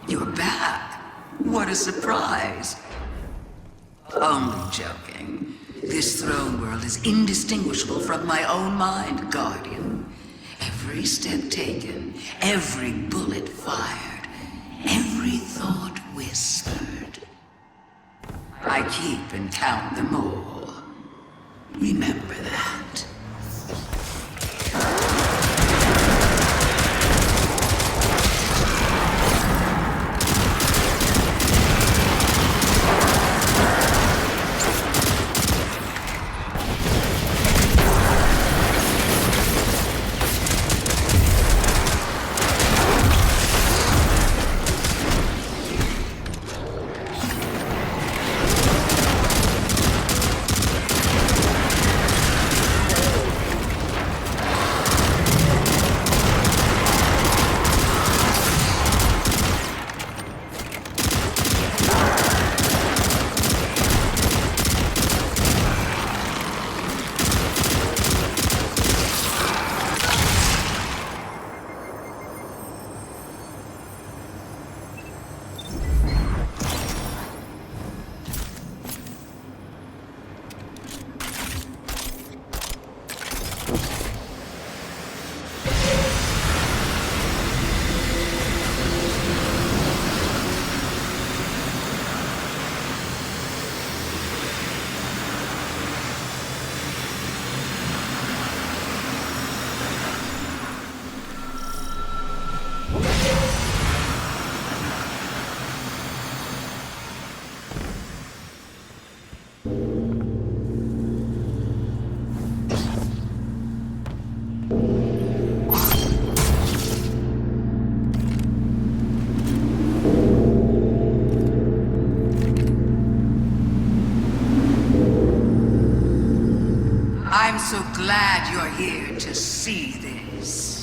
You're back. What a surprise. Only joking. This throne world is indistinguishable from my own mind, Guardian. Every step taken, every bullet fired, every thought whispered. I keep and count them all. Remember that. glad you're here to see this.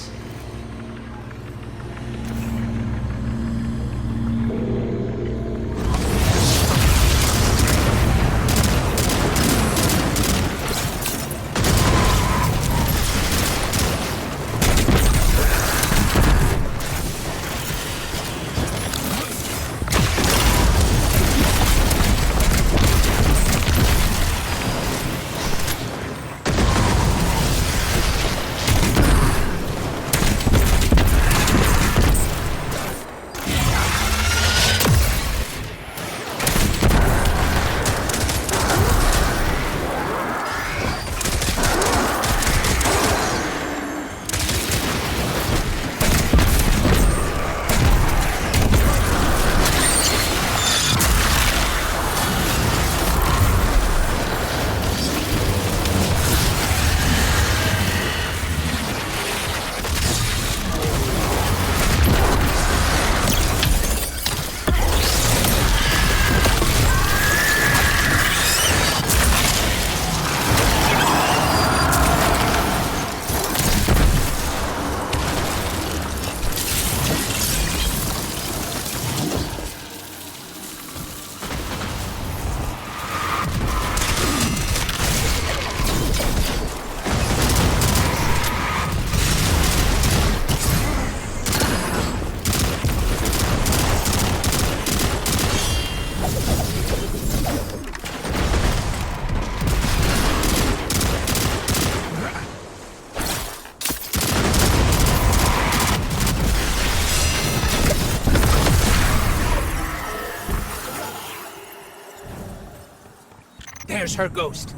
There's her ghost.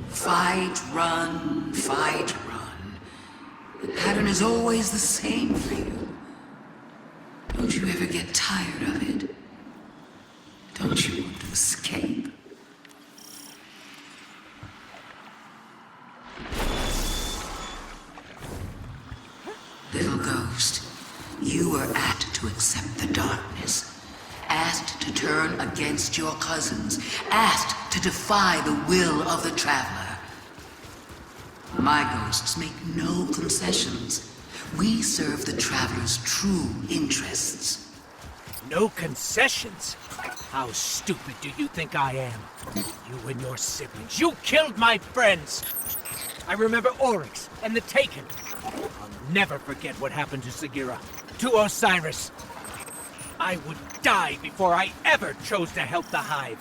Fight, run, fight, run. The pattern is always the same for you. Don't you ever get tired of it? Don't you want to escape? Little ghost, you were asked to accept the darkness. Asked to turn against your cousins. Asked to defy the will of the Traveler. My ghosts make no concessions. We serve the Traveler's true interests. No concessions? How stupid do you think I am? You and your siblings, you killed my friends! I remember Oryx and the Taken. I'll never forget what happened to Sagira, to Osiris. I would die before I ever chose to help the Hive.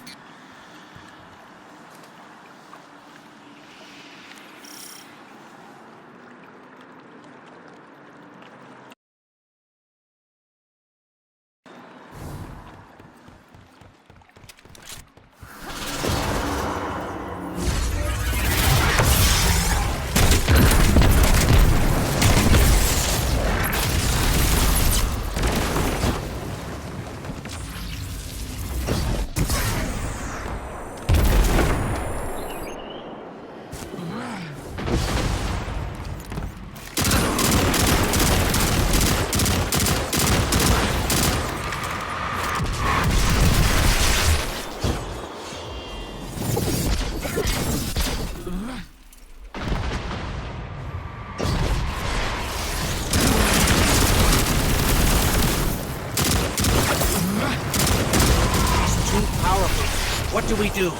What do we do?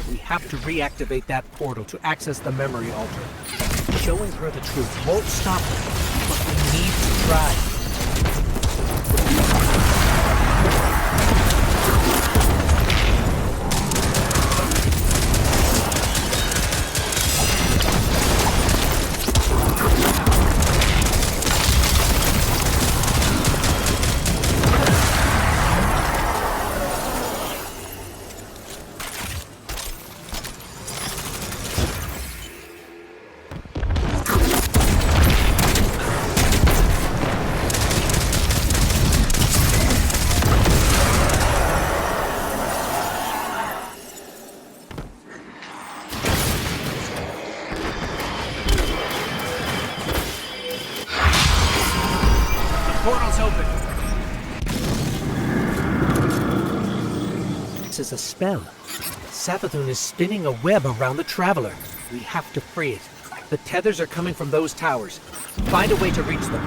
We have to reactivate that portal to access the memory altar. Showing her the truth won't stop her, but we need to try. us a spell. Savathun is spinning a web around the Traveler. We have to free it. The tethers are coming from those towers. Find a way to reach them.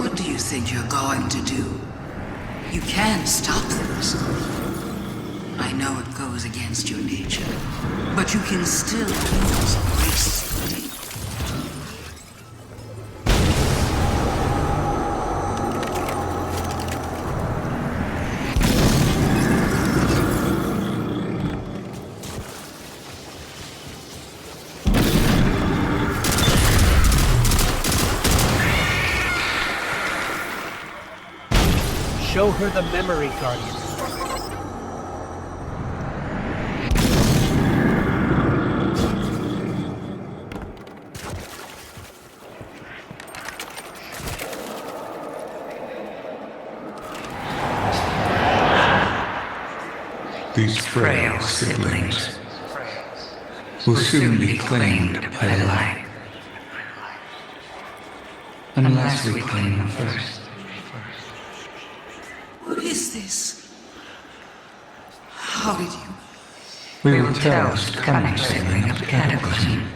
What do you think you're going to do? You can stop this. I know it goes against your nature, but you can still use gracefully. Show her the memory, Guardian. These frail siblings will soon be claimed by the light. Unless we claim them first. What is this? How did you... We will tell us the coming sibling of the Cataclysm.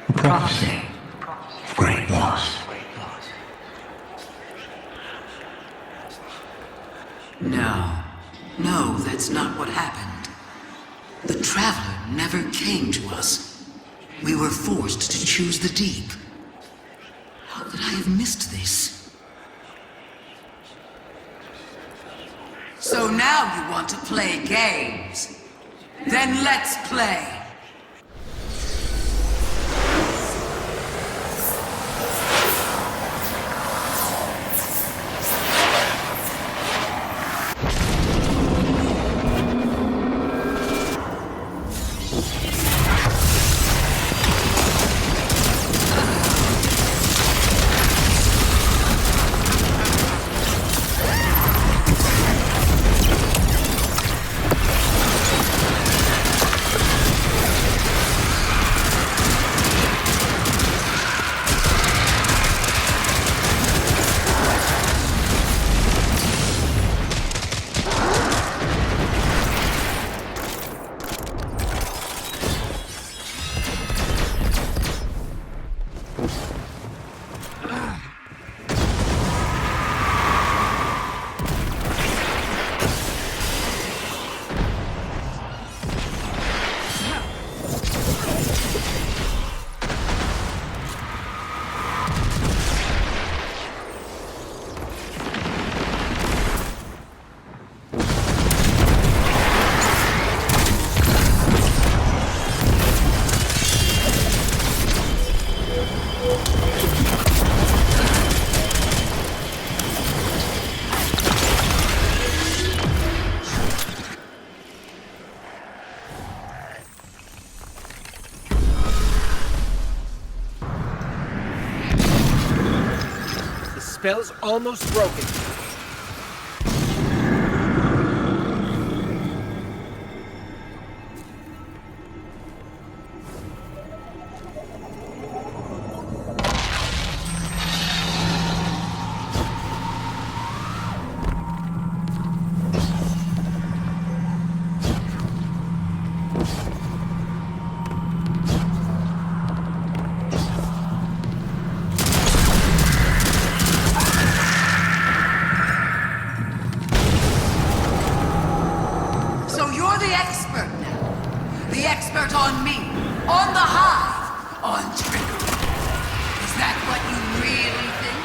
A prophecy of great loss. No, that's not what happened. The Traveler never came to us. We were forced to choose the deep. How could I have missed this? So now you want to play games? Then let's play! Spell's almost broken. On me, on the hive, on trickery. Is that what you really think?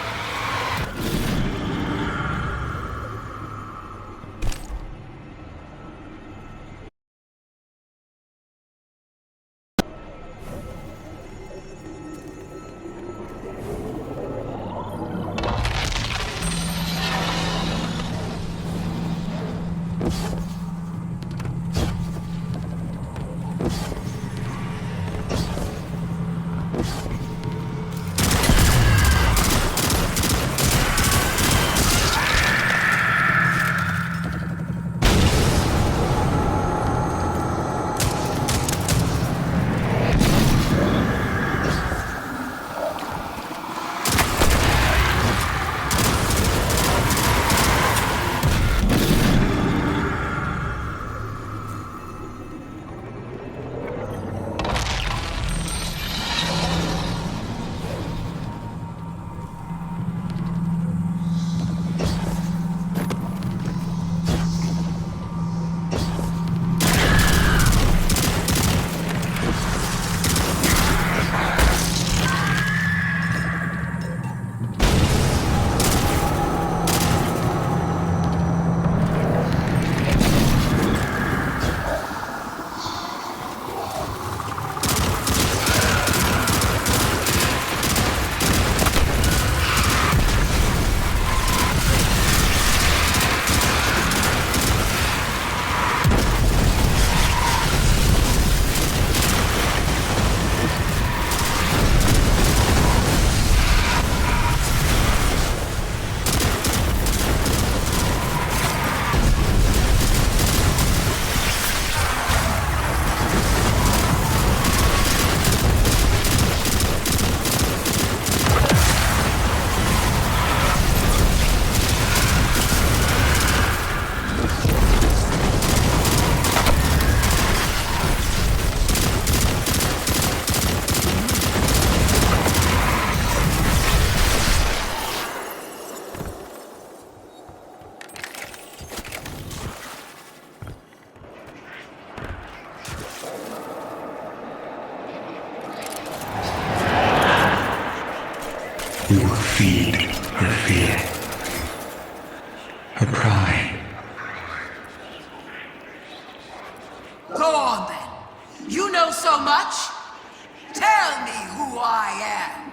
We will feed her fear, her pride. Go on then. You know so much. Tell me who I am.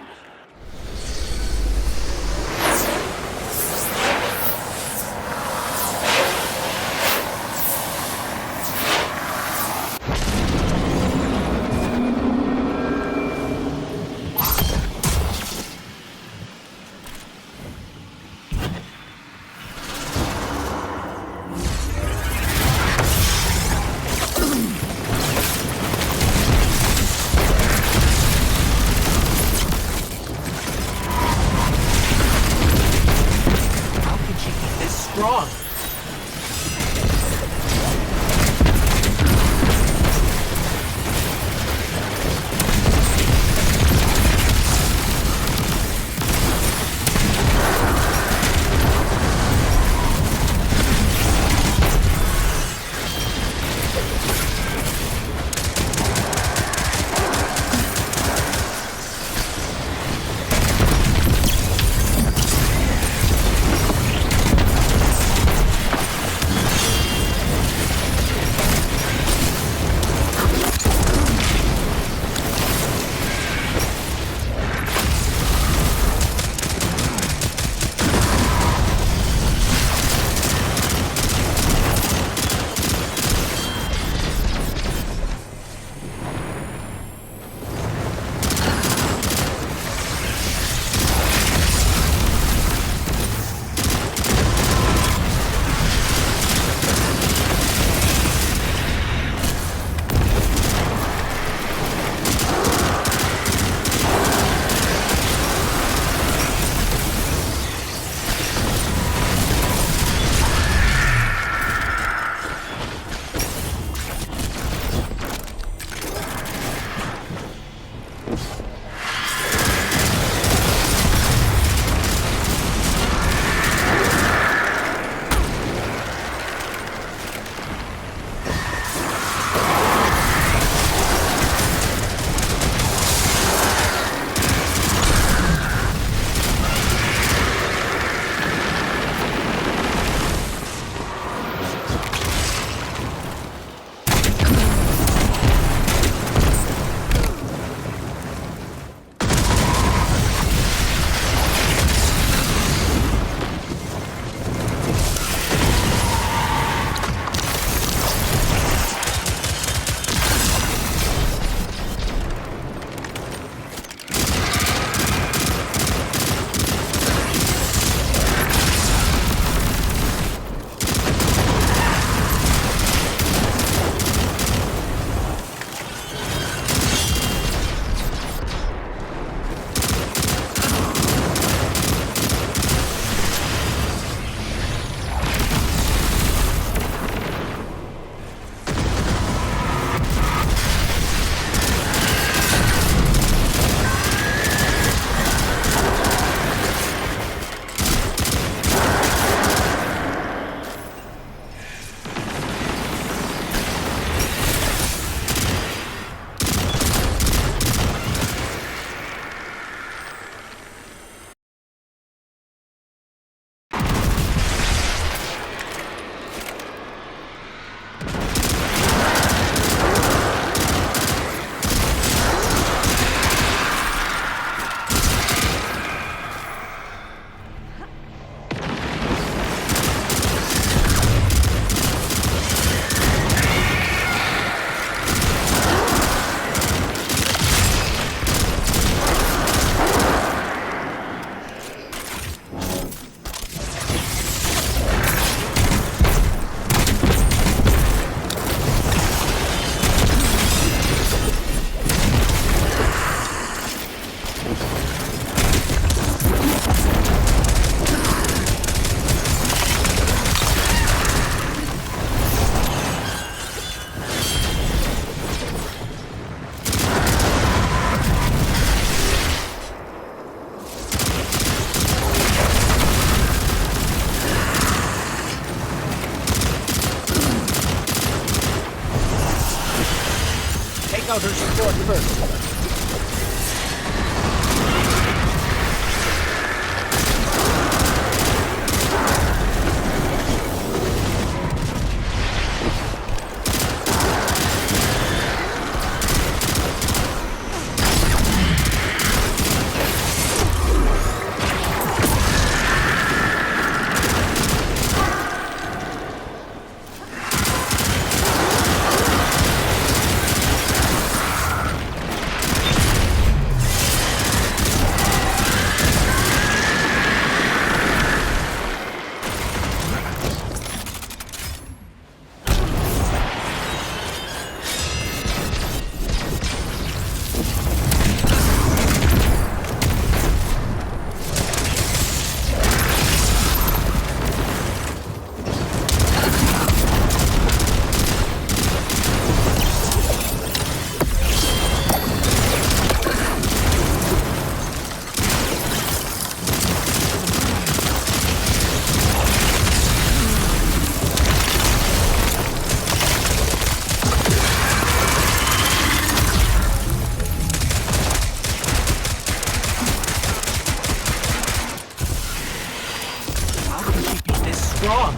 What's wrong?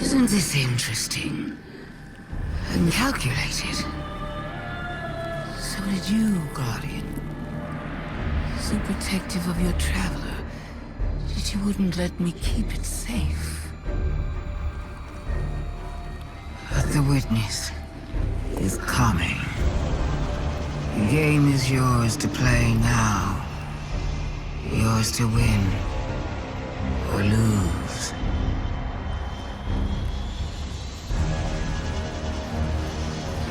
Isn't this interesting? And calculated. So did you, Guardian. So protective of your traveler that you wouldn't let me keep it safe. But the witness is coming. The game is yours to play now. Yours to win or lose.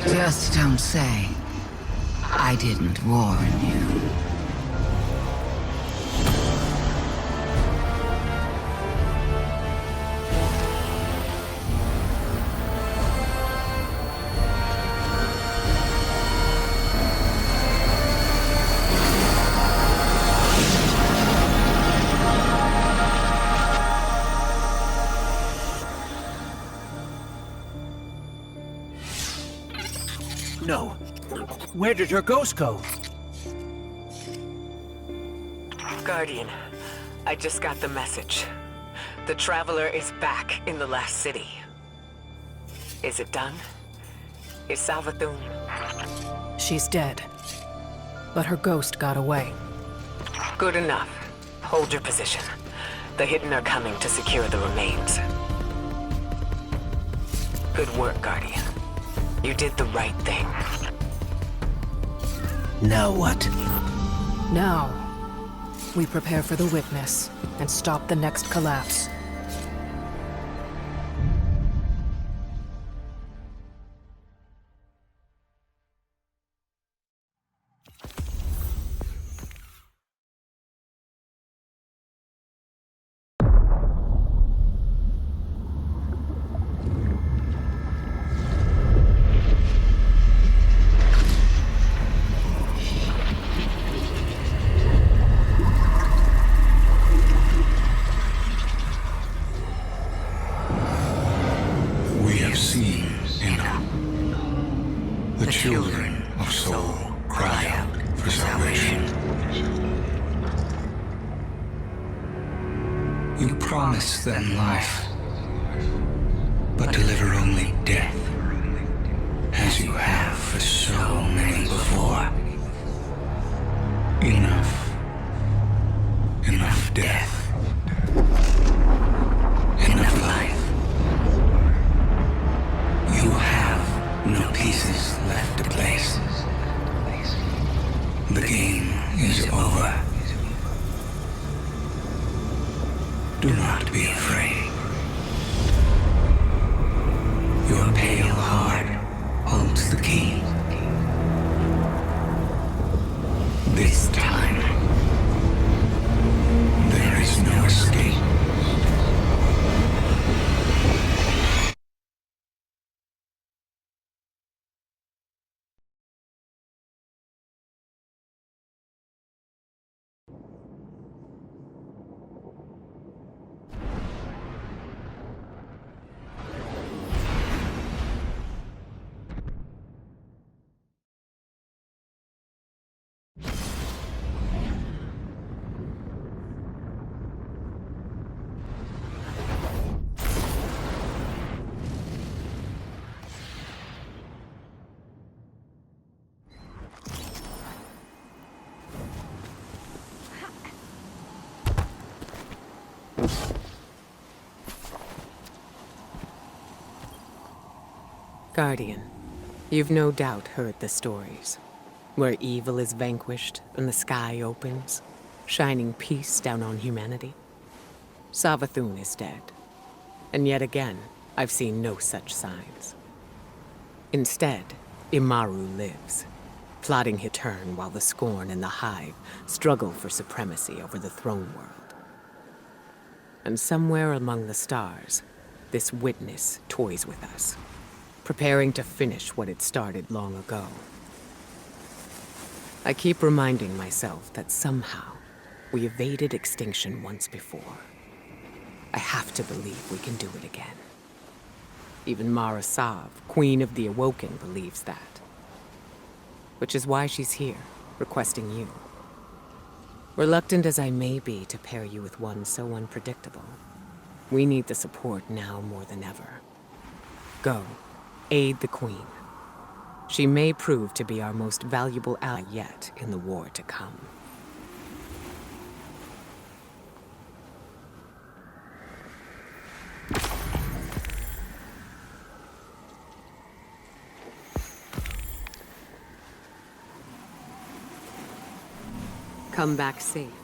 Just don't say I didn't warn you. No. Where did her ghost go? Guardian, I just got the message. The Traveler is back in the last city. Is it done? Is Savathun? She's dead. But her ghost got away. Good enough. Hold your position. The Hidden are coming to secure the remains. Good work, Guardian. You did the right thing. Now what? Now, we prepare for the witness and stop the next collapse. Children of soul cry out for salvation. You promise them life, but deliver only death, as you have for so many before. Enough. Enough death. Enough life. You have no pieces left to place. The game is over. Do not be afraid. Your pale heart holds the key. This time, there is no escape. Guardian, you've no doubt heard the stories, where evil is vanquished and the sky opens, shining peace down on humanity. Savathun is dead, and yet again, I've seen no such signs. Instead, Imaru lives, plotting her turn while the Scorn and the Hive struggle for supremacy over the throne world. And somewhere among the stars, this witness toys with us, preparing to finish what it started long ago. I keep reminding myself that somehow we evaded extinction once before. I have to believe we can do it again. Even Mara Sav, Queen of the Awoken, believes that. Which is why she's here, requesting you. Reluctant as I may be to pair you with one so unpredictable, we need the support now more than ever. Go, aid the Queen. She may prove to be our most valuable ally yet in the war to come. Come back safe.